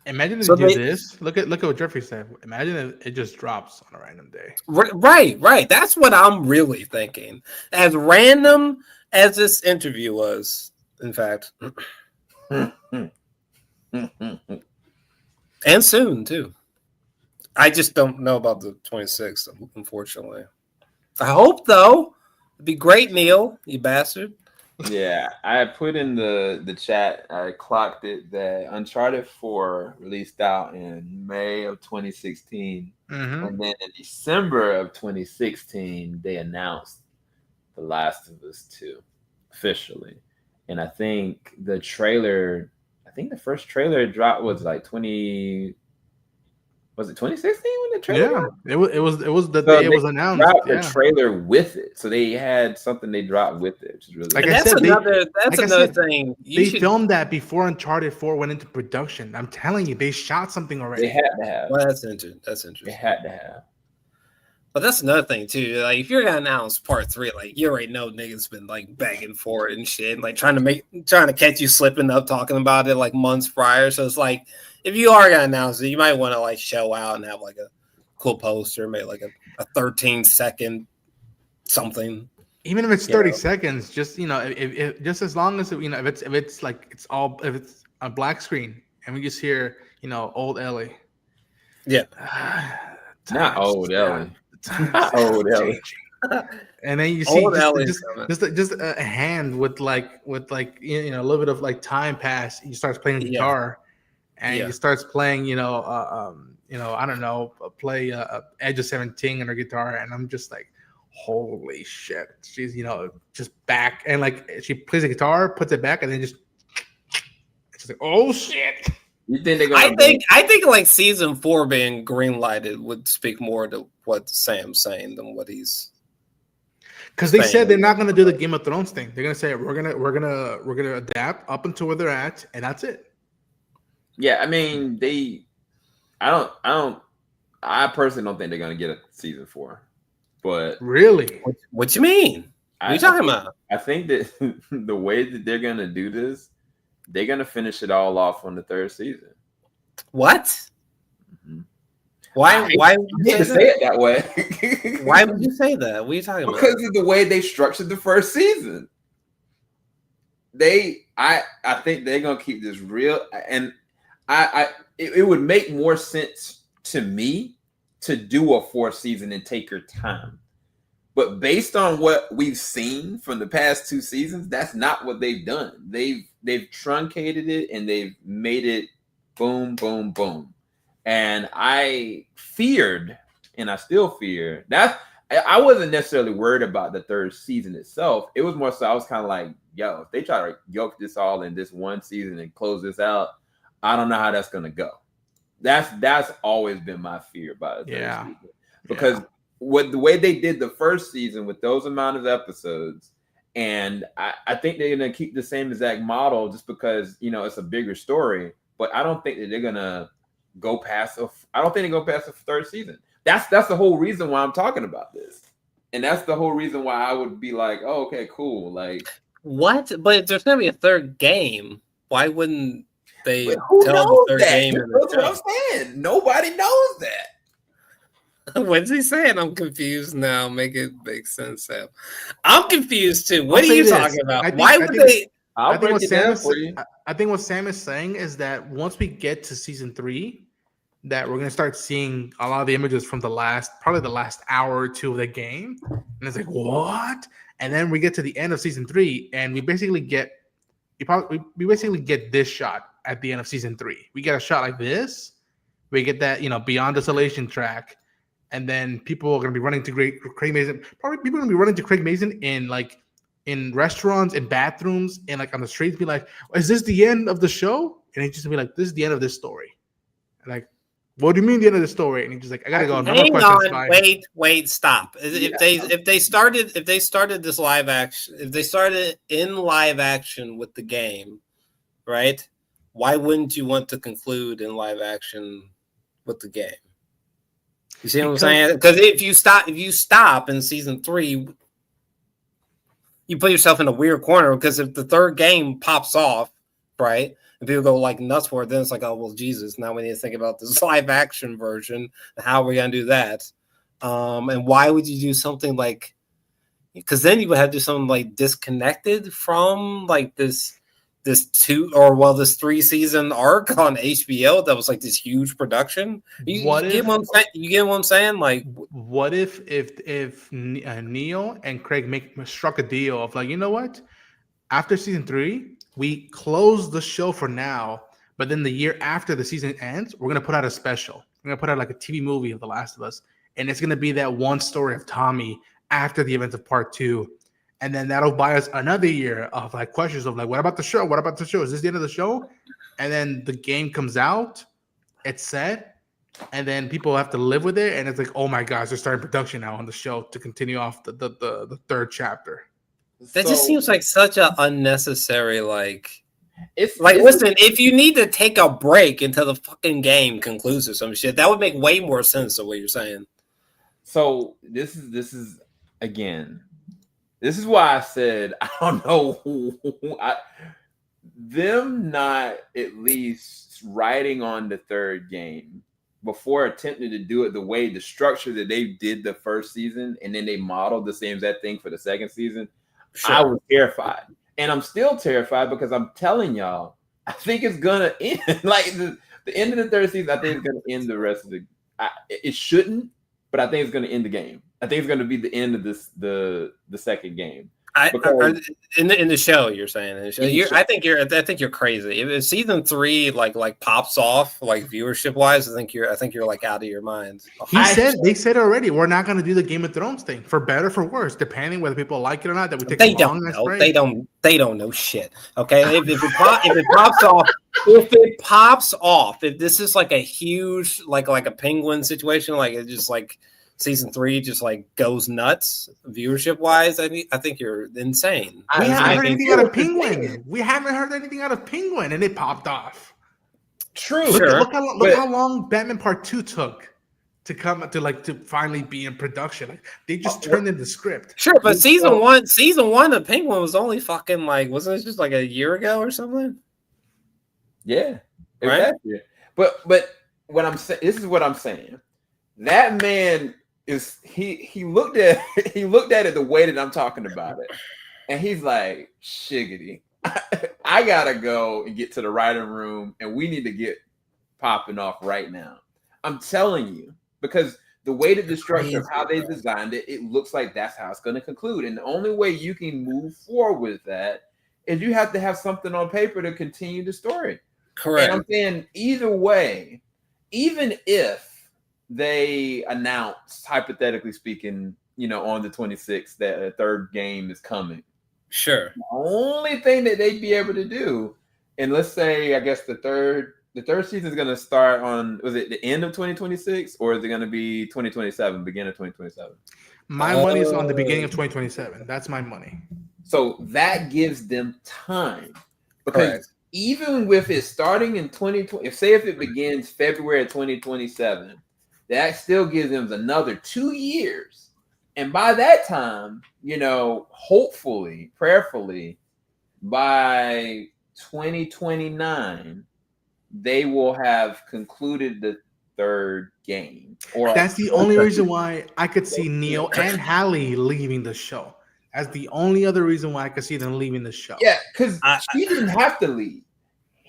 Imagine if you do this. Look at what Jeffrey said. Imagine if it just drops on a random day. Right. That's what I'm really thinking. As random as this interview was, in fact. And soon, too. I just don't know about the 26th, unfortunately. I hope, though. It'd be great, Neil, you bastard. Yeah, I put in the chat, I clocked it that Uncharted 4 released out in May of 2016. Mm-hmm. And then in December of 2016, they announced The Last of Us 2 officially. And I think the first trailer dropped was like Was it 2016 when the trailer? Yeah, it was the So day it they was announced. dropped the Yeah. trailer with it, so they had something they dropped with it, which is really Like And I that's said, another like I another said, thing. they filmed that before Uncharted 4 went into production. I'm telling you, they shot something already. they had to have. Well, that's interesting. That's They interesting. had to have. But that's another thing too. Like if you're gonna announce part 3, like you already know niggas been like begging for it and shit, and, like trying to catch you slipping up talking about it like months prior. So it's like if you are gonna announce it, you might want to like show out and have like a cool poster, maybe like a 13-second something. Even if it's 30 seconds, just if just as long as if it's like if it's a black screen and we just hear old Ellie. Yeah. Not old Ellie. Not old Ellie. And then you see Old just a hand with like a little bit of like time pass. He starts playing guitar, and he starts playing I don't know, play Edge of 17 on her guitar, and I'm just like, holy shit, she's just back, and like she plays the guitar, puts it back, and then just like, oh shit. You think they're gonna? I think like season 4 being green lighted would speak more to what Sam's saying than what he's. Because they said they're not going to do the Game of Thrones thing. They're going to say we're gonna adapt up until where they're at, and that's it. Yeah, I mean I personally don't think they're going to get a season 4. But really, what you mean? What are you talking about? I think that the way that they're going to do this, they're going to finish it all off on the 3rd season. What? Mm-hmm. Why would you say it that way? Why would you say that? What are you talking about? Because of the way they structured the 1st season. I think they're gonna keep this real, and it would make more sense to me to do a 4th season and take your time. But based on what we've seen from the past 2 seasons, that's not what they've done. They've truncated it and they've made it boom, boom, boom. And I feared, and I still fear, that I wasn't necessarily worried about the 3rd season itself. It was more so I was kind of like, yo, if they try to yoke this all in this one season and close this out, I don't know how that's going to go. That's always been my fear about the 3rd season. Because with the way they did the 1st season with those amount of episodes, and I think they're going to keep the same exact model just because, it's a bigger story. But I don't think that they're going to go past I don't think they go past the 3rd season. That's the whole reason why I'm talking about this. And that's the whole reason why I would be like, oh, okay, cool. Like, what? But there's going to be a 3rd game. Why wouldn't they tell the 3rd game? That's what I'm saying. Nobody knows that. What's he saying? I'm confused now. Make it make sense, Sam. I'm confused too. What are you talking about? Why would they? I think what Sam is saying is that once we get to season 3, that we're gonna start seeing a lot of the images from probably the last hour or 2 of the game, and it's like, what? And then we get to the end of season 3, and we basically get this shot at the end of season 3. We get a shot like this. We get that Beyond Desolation track, and then people are gonna be running to Craig Mazin. Probably people are gonna be running to Craig Mazin in restaurants, in bathrooms, and like on the streets, be like, is this the end of the show? And he's just be like, this is the end of this story. And like, what do you mean the end of the story? And he's just like, I gotta go. Hang on, wait, stop. If they started this live action, if they started in live action with the game, right? Why wouldn't you want to conclude in live action with the game? You see what I'm saying? Because if you stop in season 3, you put yourself in a weird corner, because if the 3rd game pops off, right, and people go like nuts for it, then it's like, oh well, Jesus, now we need to think about this live action version. How are we gonna do that? And why would you do something like? Because then you would have to do something like disconnected from like this 3-season arc on HBO that was like this huge production. You get what I'm saying? Like, what if Neil and Craig struck a deal of like, you know what? After season 3, we close the show for now, but then the year after the season ends, we're gonna put out a special. We're gonna put out like a TV movie of The Last of Us, and it's gonna be that one story of Tommy after the events of part 2. And then that'll buy us another year of like questions of like, what about the show? What about the show? Is this the end of the show? And then the game comes out, it's set, and then people have to live with it, and it's like, oh my gosh, they're starting production now on the show to continue off the third chapter. That just seems like such an unnecessary It's listen, if you need to take a break until the fucking game concludes or some shit, that would make way more sense than what you're saying. So this is again, this is why I said I don't know them not at least writing on the third game before attempting to do it the way the structure that they did the first season, and then they modeled the same exact thing for the second season. Sure. I was terrified. And I'm still terrified because I'm telling y'all, I think it's gonna end like the end of the third season. I think it's gonna end the rest of it shouldn't, but I think it's gonna end the game. I think it's gonna be the end of the second game. In the show, you're saying. I think you're crazy. If season 3 like pops off viewership wise, I think you're like out of your mind. They said already we're not going to do the Game of Thrones thing, for better or for worse, depending whether people like it or not. That we take. They don't know. They don't know shit. Okay, if it pops off, if this is like a huge like a Penguin situation, like it just like. Season 3 just like goes nuts viewership wise. I think you're insane. We haven't heard anything out of Penguin. We haven't heard anything out of Penguin, and it popped off. True. Look how long Batman Part 2 took to come to finally be in production. Like they just turned in the script. Sure, but season one of Penguin was only fucking wasn't it just like a year ago or something? Yeah, exactly. Right? But what I'm saying, this is what I'm saying. That man. He looked at it the way that I'm talking about it, and he's like, shiggity, I gotta go and get to the writing room, and we need to get popping off right now. I'm telling you, because the way that the structure of how they designed it, it looks like that's how it's going to conclude, and the only way you can move forward with that is you have to have something on paper to continue the story. Correct. And I'm saying either way, even if they announced, hypothetically speaking, on the 26th that a third game is coming. Sure. The only thing that they'd be able to do, and let's say, I guess the third season is going to start on, was it the end of 2026 or is it going to be 2027, beginning of 2027? My money is on the beginning of 2027. That's my money. So that gives them time because even with it starting in 2020, if it begins February of 2027, that still gives them another 2 years. And by that time, hopefully, prayerfully, by 2029, they will have concluded the third game. Or that's the only reason why I could see Neil and Halley leaving the show. That's the only other reason why I could see them leaving the show. Yeah, because she didn't have to leave.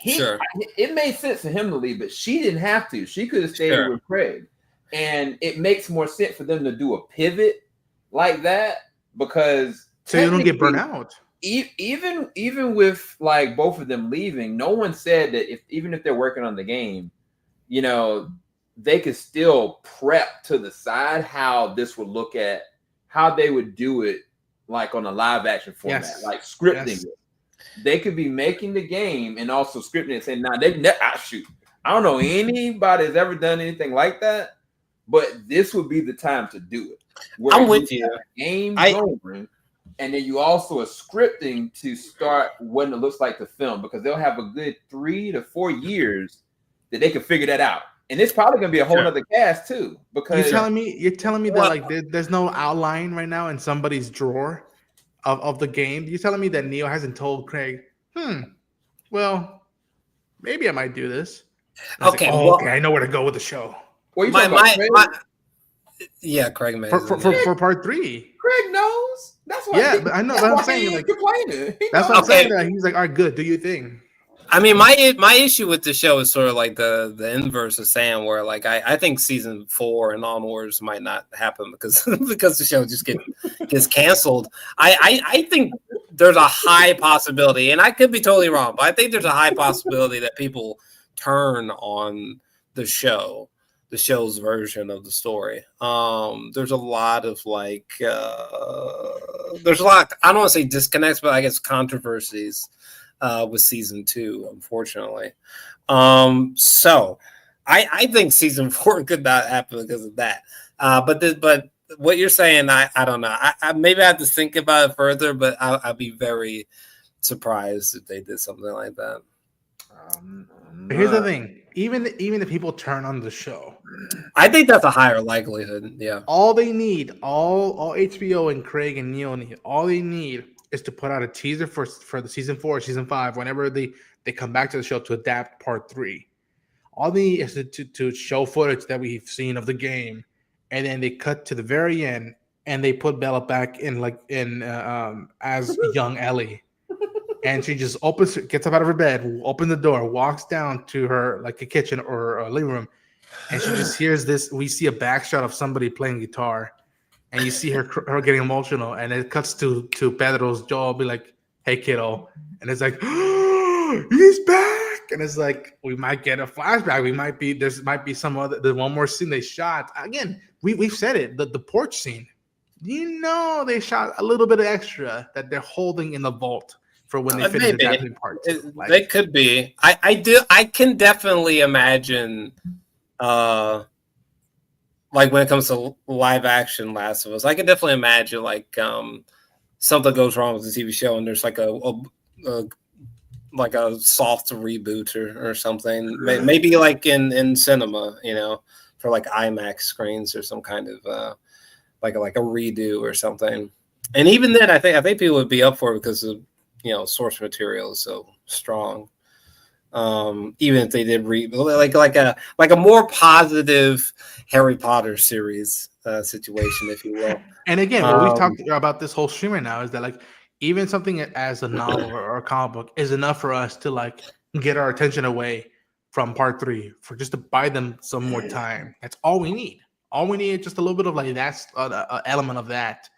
Sure. It made sense for him to leave, but she didn't have to. She could have stayed with Craig. And it makes more sense for them to do a pivot like that because so you don't get burnt out. Even with like both of them leaving, no one said that even if they're working on the game, they could still prep to the side how this would look at how they would do it like on a live action format, like scripting it. They could be making the game and also scripting it, saying, shoot, I don't know anybody that's ever done anything like that. But this would be the time to do it. I'm with you. Game going, and then you also are scripting to start when it looks like the film because they'll have a good 3 to 4 years that they can figure that out. And it's probably going to be a whole other cast too. Because you're telling me that like there's no outline right now in somebody's drawer of the game. You're telling me that Neil hasn't told Craig, well, maybe I might do this. Okay, I know where to go with the show. Craig Mazin. For part 3. Craig knows. That's why. But I know. That's what I'm saying. Complaining. That's what I'm saying. That he's like, all right, good. Do your thing. I mean, my issue with the show is sort of like the inverse of Sam, where like I think season 4 and onwards might not happen because the show just gets canceled. I think there's a high possibility, and I could be totally wrong, but I think there's a high possibility that people turn on the show's version of the story. There's a lot of there's a lot, I don't want to say disconnects, but I guess controversies with season 2, unfortunately. So I think season 4 could not happen because of that. But what you're saying, I don't know. I maybe I have to think about it further, but I'll be very surprised if they did something like that. Here's the thing: even if people turn on the show, I think that's a higher likelihood. Yeah. all they need, all HBO and Craig and Neil need, all they need is to put out a teaser for the season 4, or season 5, whenever they come back to the show to adapt part 3. All they need is to show footage that we've seen of the game, and then they cut to the very end and they put Bella back in as young Ellie. And she just gets up out of her bed, opens the door, walks down to her like a kitchen or a living room, and she just hears this. We see a backshot of somebody playing guitar, and you see her getting emotional, and it cuts to Pedro's jaw, be like, "Hey, kiddo," and it's like, oh, "He's back!" And it's like we might get a flashback. There might be some other. There's one more scene they shot. Again, we've said it. The porch scene. They shot a little bit of extra that they're holding in the vault for when they finish adapting part 2. They could be. I can definitely imagine, like when it comes to live action Last of Us, I can definitely imagine something goes wrong with the TV show and there's like a soft reboot or something. Maybe like in cinema, for like IMAX screens or some kind of like a redo or something. And even then, I think people would be up for it because of source material is so strong. Even if they did like a more positive Harry Potter series situation, if you will. And again, what we've talked about this whole stream right now is that even something as a novel or a comic book is enough for us to get our attention away from part 3 for just to buy them some more time. That's all we need. All we need is just a little bit of that's an element of that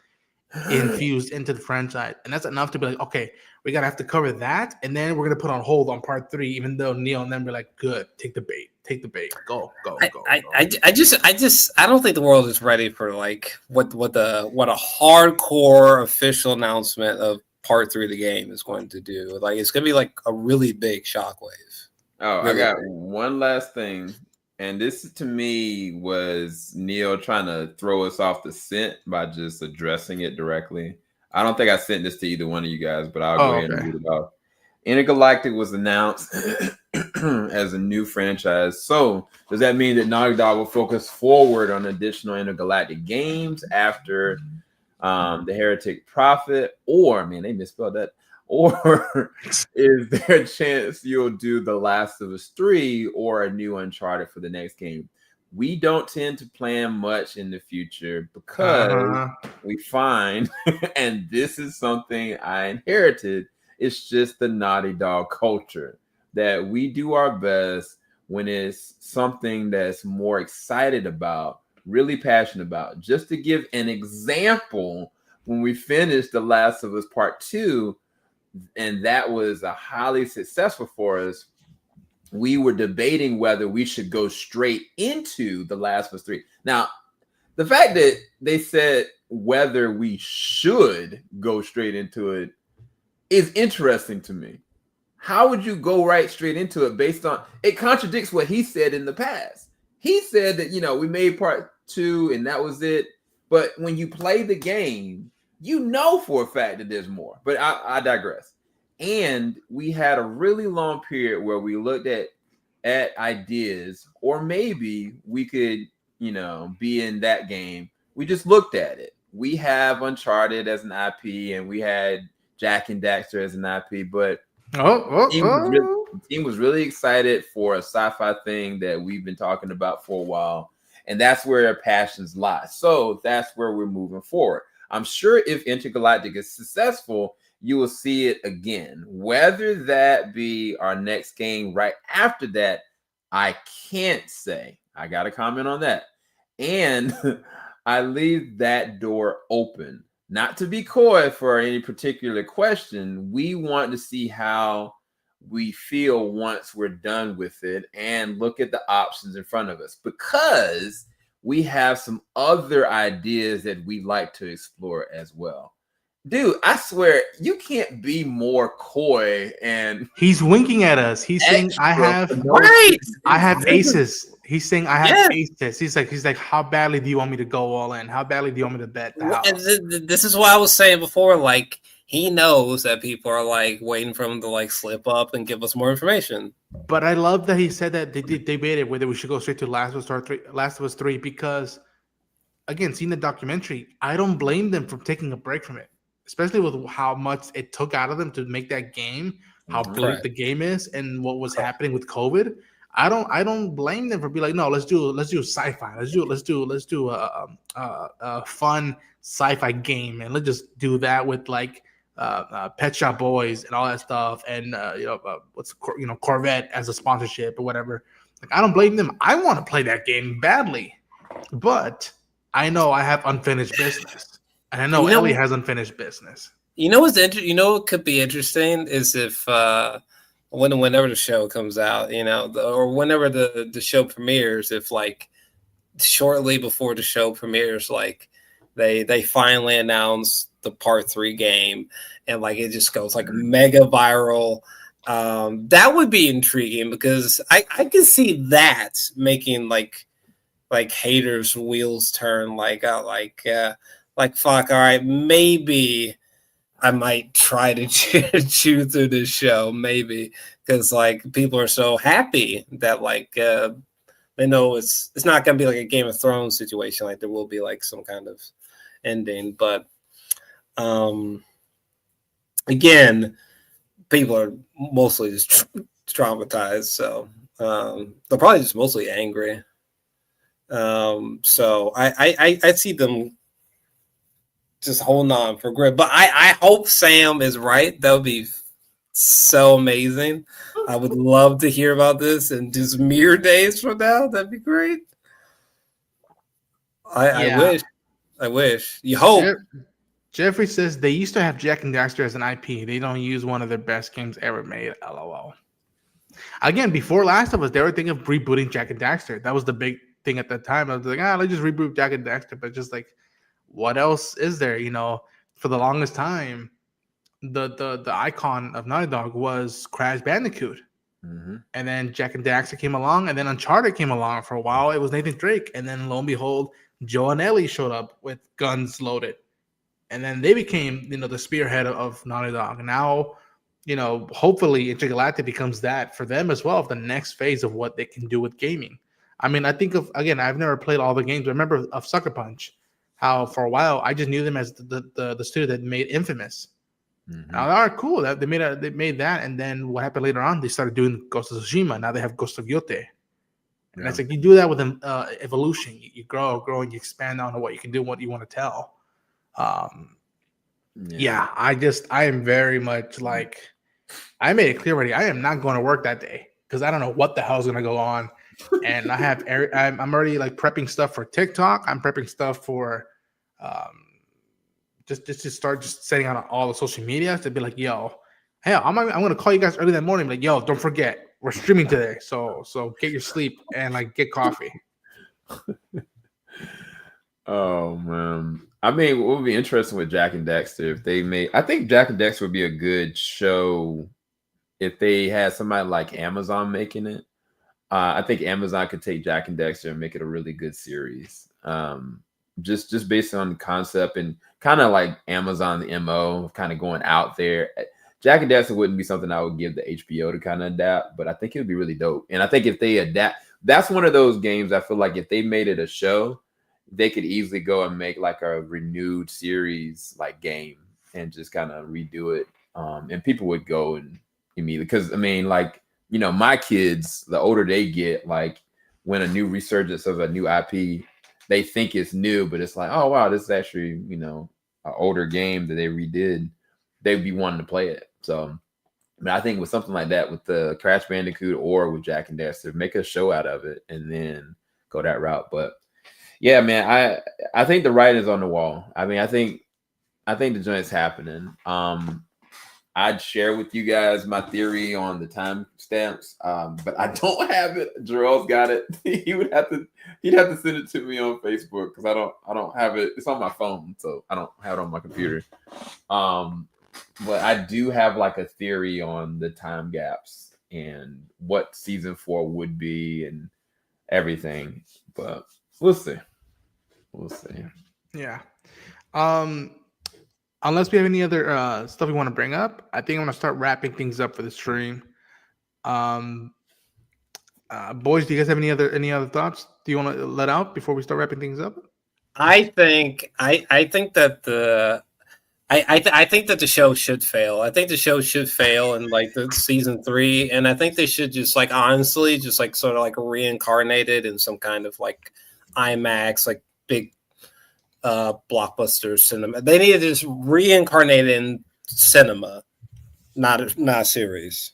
infused into the franchise, and that's enough to be like, okay, we gotta have to cover that, and then we're gonna put on hold on part 3, even though Neil and them be like, good, take the bait, go. I don't think the world is ready for what a hardcore official announcement of part 3 of the game is going to do. It's gonna be like a really big shockwave. Oh, really I got one last thing. And this, to me, was Neil trying to throw us off the scent by just addressing it directly. I don't think I sent this to either one of you guys, but I'll go ahead and read it off. Intergalactic was announced as a new franchise. So does that mean that Naughty Dog will focus forward on additional intergalactic games after the Heretic Prophet? Or, man, they misspelled that. Or is there a chance you'll do The Last of Us 3 or a new Uncharted for the next game? We don't tend to plan much in the future because we find, and this is something I inherited, it's just the Naughty Dog culture, that we do our best when it's something that's more excited about, really passionate about. Just to give an example, when we finished The Last of Us Part 2, and that was a highly successful for us, we were debating whether we should go straight into The Last of Us 3. Now, the fact that they said whether we should go straight into it is interesting to me. How would you go right straight into it based on it? Contradicts what he said in the past. He said that, we made part 2 and that was it. But when you play the game, for a fact that there's more, but I digress. And we had a really long period where we looked at ideas, or maybe we could, be in that game. We just looked at it. We have Uncharted as an IP, and we had Jack and Daxter as an IP, but the team was really excited for a sci-fi thing that we've been talking about for a while, and that's where our passions lie. So that's where we're moving forward. I'm sure if Intergalactic is successful, you will see it again. Whether that be our next game right after that, I can't say. I got to comment on that. And I leave that door open. Not to be coy for any particular question. We want to see how we feel once we're done with it and look at the options in front of us, because we have some other ideas that we like to explore as well. Dude, I swear you can't be more coy. And he's winking at us. He's saying, I have aces. He's saying I have Yeah. aces. He's like, how badly do you want me to go all in? How badly do you want me to bet the house? This is what I was saying before. Like, he knows that people are like waiting for him to like slip up and give us more information. But I love that he said that they debated whether we should go straight to Last of Us 3 because, again, seeing the documentary, I don't blame them for taking a break from it, especially with how much it took out of them to make that game, how bleak the game is, and what was happening with COVID. I don't blame them for being like, no, let's do sci-fi, let's do a fun sci-fi game, and let's just do that with like Pet Shop Boys and all that stuff, and Corvette as a sponsorship or whatever. Like, I don't blame them. I want to play that game badly, but I know I have unfinished business, and I know Ellie has unfinished business. You know what's you know what could be interesting is if whenever the show comes out, or whenever the show premieres, if like shortly before the show premieres, like they finally announce the part 3 game, and like it just goes like mega viral. That would be intriguing because I can see that making like haters' wheels turn. Like fuck, all right, maybe I might try to chew through this show, maybe, because like people are so happy that like they know it's not gonna be like a Game of Thrones situation. Like there will be like some kind of ending, but again, people are mostly just traumatized, so they're probably just mostly angry. So I see them just holding on for grit. But I hope Sam is right. That would be so amazing. I would love to hear about this in just mere days from now. That'd be great. I wish. You hope. Jeffrey says they used to have Jack and Daxter as an IP. They don't use one of their best games ever made. LOL. Again, before Last of Us, they were thinking of rebooting Jack and Daxter. That was the big thing at the time. I was like, let's just reboot Jack and Daxter. But just like, what else is there? For the longest time, the icon of Naughty Dog was Crash Bandicoot. Mm-hmm. And then Jack and Daxter came along, and then Uncharted came along. For a while, it was Nathan Drake. And then lo and behold, Joe and Ellie showed up with guns loaded. And then they became, the spearhead of Naughty Dog. And now, hopefully Intergalactic becomes that for them as well, the next phase of what they can do with gaming. I mean, I think again, I've never played all the games. I remember of Sucker Punch, how for a while I just knew them as the studio that made Infamous. Mm-hmm. Now, all right, cool. That they made that, and then what happened later on? They started doing Ghost of Tsushima. Now they have Ghost of Yote. And that's like you do that with an evolution. You grow, and you expand on what you can do, and what you want to tell. I am very much like, I made it clear already. I am not going to work that day because I don't know what the hell is going to go on. And I'm already like prepping stuff for TikTok. I'm prepping stuff for just to start just setting out on all the social media to be like, yo, hey, I'm going to call you guys early that morning. Like, yo, don't forget, we're streaming today. So get your sleep and like get coffee. Oh man. I mean, what would be interesting with Jack and Daxter if they made, I think Jack and Daxter would be a good show if they had somebody like Amazon making it. I think Amazon could take Jack and Daxter and make it a really good series. Just based on the concept and kind of like Amazon, the MO, kind of going out there. Jack and Daxter wouldn't be something I would give the HBO to kind of adapt, but I think it would be really dope. And I think if they adapt, that's one of those games I feel like if they made it a show, they could easily go and make like a renewed series like game and just kind of redo it. And people would go and immediately, because I mean, like, my kids, the older they get, like when a new resurgence of a new IP, they think it's new, but it's like, oh wow, this is actually, an older game that they redid. They'd be wanting to play it. So I think with something like that, with the Crash Bandicoot or with Jack and Daxter, make a show out of it and then go that route. But yeah, man, I think the writing's on the wall. I mean, I think the joint's happening. I'd share with you guys my theory on the time stamps, but I don't have it. Jarrell's got it. He'd have to send it to me on Facebook because I don't have it. It's on my phone, so I don't have it on my computer. But I do have like a theory on the time gaps and what season 4 would be, and everything. But we'll see. We'll see. Yeah. Unless we have any other stuff we want to bring up, I think I'm gonna start wrapping things up for the stream. Boys, do you guys have any other thoughts? Do you want to let out before we start wrapping things up? I think that I think that the show should fail. I think the show should fail in like the season 3, and I think they should just like honestly just like sort of like reincarnate it in some kind of like IMAX like big blockbuster cinema. They need to just reincarnate it in cinema, not a series.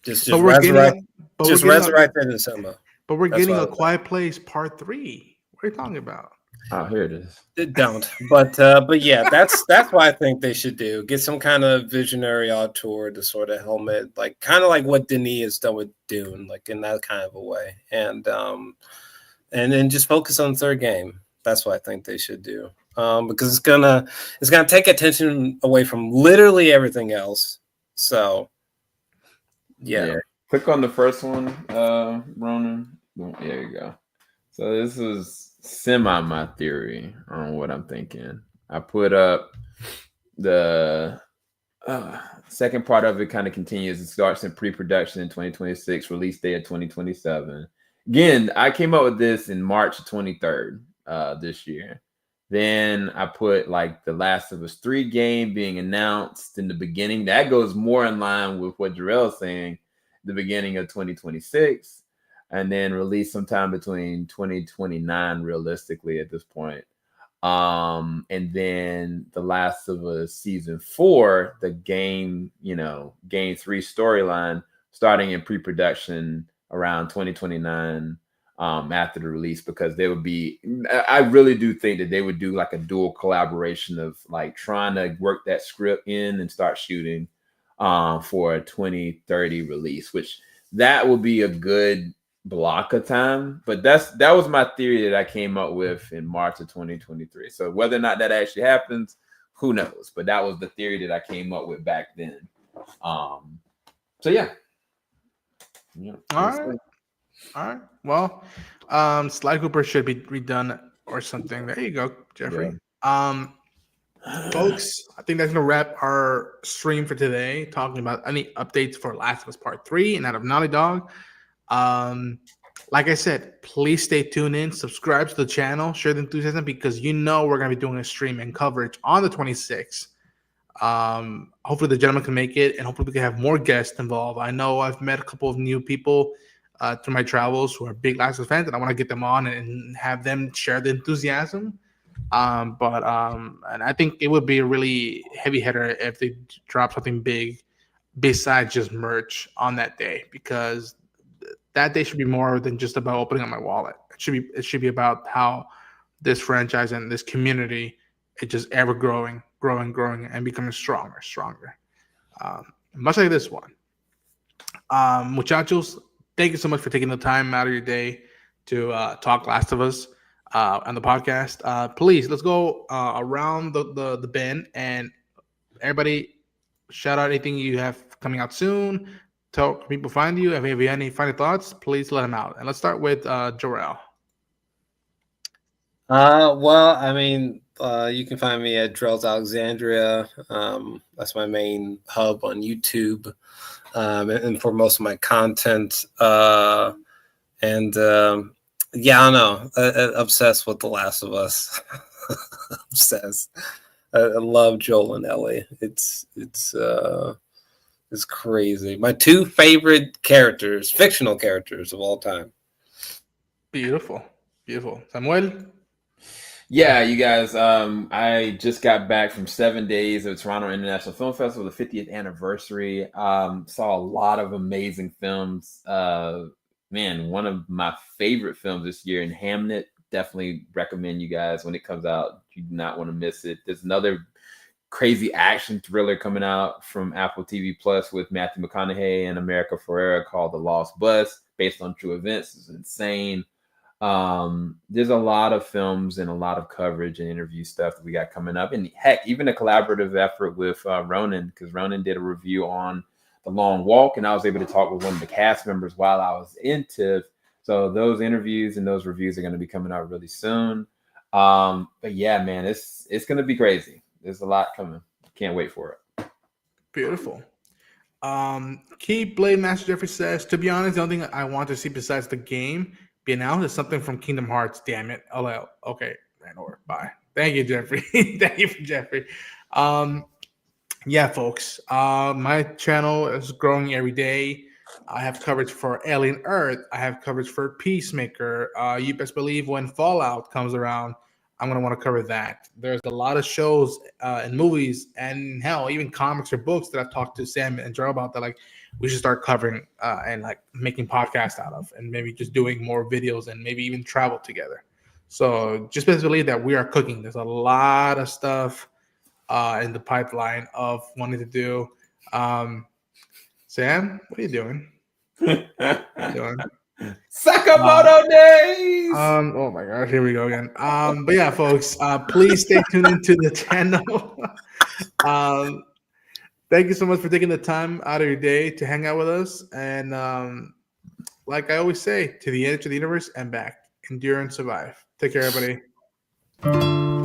Just resurrect it in cinema. But we're getting a Quiet Place Part 3. What are you talking about? Oh, here it is. It don't, but yeah, that's what I think they should do. Get some kind of visionary auteur to sort of helmet, like kind of like what Denis has done with Dune, like in that kind of a way, and then just focus on the third game. That's what I think they should do, because it's gonna take attention away from literally everything else. So, yeah. Click on the first one, Ronan. There you go. So this is semi my theory on what I'm thinking. I put up the second part of it kind of continues. It starts in pre-production in 2026, release day of 2027. Again, I came up with this in March 23rd this year. Then I put like the Last of Us 3 game being announced in the beginning. That goes more in line with what Jarrell's saying, the beginning of 2026. And then release sometime between 2029, realistically at this point. And then The Last of Us Season 4, the game 3 storyline, starting in pre-production around 2029 after the release, because I really do think that they would do like a dual collaboration of like trying to work that script in and start shooting for a 2030 release, which that will be a good block of time. But that was my theory that I came up with in March of 2023. So whether or not that actually happens, who knows? But that was the theory that I came up with back then. So yeah. All right. Well, Sly Cooper should be redone or something. There you go, Jeffrey. Yeah. Folks, I think that's gonna wrap our stream for today, talking about any updates for Last of Us Part 3 and out of Naughty Dog. Like I said, please stay tuned in, subscribe to the channel, share the enthusiasm, because we're going to be doing a stream and coverage on the 26th. Hopefully the gentleman can make it, and hopefully we can have more guests involved. I know I've met a couple of new people through my travels who are big Last of Us fans, and I want to get them on and have them share the enthusiasm. And I think it would be a really heavy hitter if they drop something big besides just merch on that day, because that day should be more than just about opening up my wallet. It should be about how this franchise and this community is just ever growing, and becoming stronger. Much like this one. Muchachos, thank you so much for taking the time out of your day to talk Last of Us on the podcast. Please, let's go around the bend, and everybody shout out anything you have coming out soon. Tell people find you. If you have any final thoughts, please let them out. And let's start with Jarrell. Well, I mean, you can find me at Drell's Alexandria. That's my main hub on YouTube, and for most of my content. Yeah, I know. Obsessed with The Last of Us. Obsessed. I love Joel and Ellie. It's crazy. My two favorite characters, fictional characters of all time. Beautiful. Samuel? Yeah, you guys, I just got back from 7 days of Toronto International Film Festival, the 50th anniversary. Saw a lot of amazing films. One of my favorite films this year in Hamnet. Definitely recommend you guys when it comes out. You do not want to miss it. There's another crazy action thriller coming out from Apple TV Plus with Matthew McConaughey and America Ferrera called The Lost Bus, based on true events. It's insane. There's a lot of films and a lot of coverage and interview stuff that we got coming up. And heck, even a collaborative effort with Ronan, because Ronan did a review on The Long Walk, and I was able to talk with one of the cast members while I was in TIFF. So those interviews and those reviews are going to be coming out really soon. But yeah, man, it's going to be crazy. There's a lot coming. Can't wait for it. Beautiful. Keep Blade Master Jeffrey says, to be honest, the only thing I want to see besides the game be announced is something from Kingdom Hearts. Damn it. Oh, okay. Ran over. Bye. Thank you, Jeffrey. Thank you for Jeffrey. Yeah, folks. My channel is growing every day. I have coverage for Alien Earth. I have coverage for Peacemaker. You best believe when Fallout comes around, I'm going to want to cover that. There's a lot of shows and movies and hell, even comics or books that I've talked to Sam and Joe about that like we should start covering and like making podcasts out of, and maybe just doing more videos and maybe even travel together. So just best believe that we are cooking. There's a lot of stuff in the pipeline of wanting to do. Sam, what are you doing? What are you doing? Sakamoto days. Oh my gosh, here we go again. But yeah, folks, please stay tuned into the channel. Thank you so much for taking the time out of your day to hang out with us. And like I always say, to the edge of the universe and back. Endure and survive. Take care, everybody.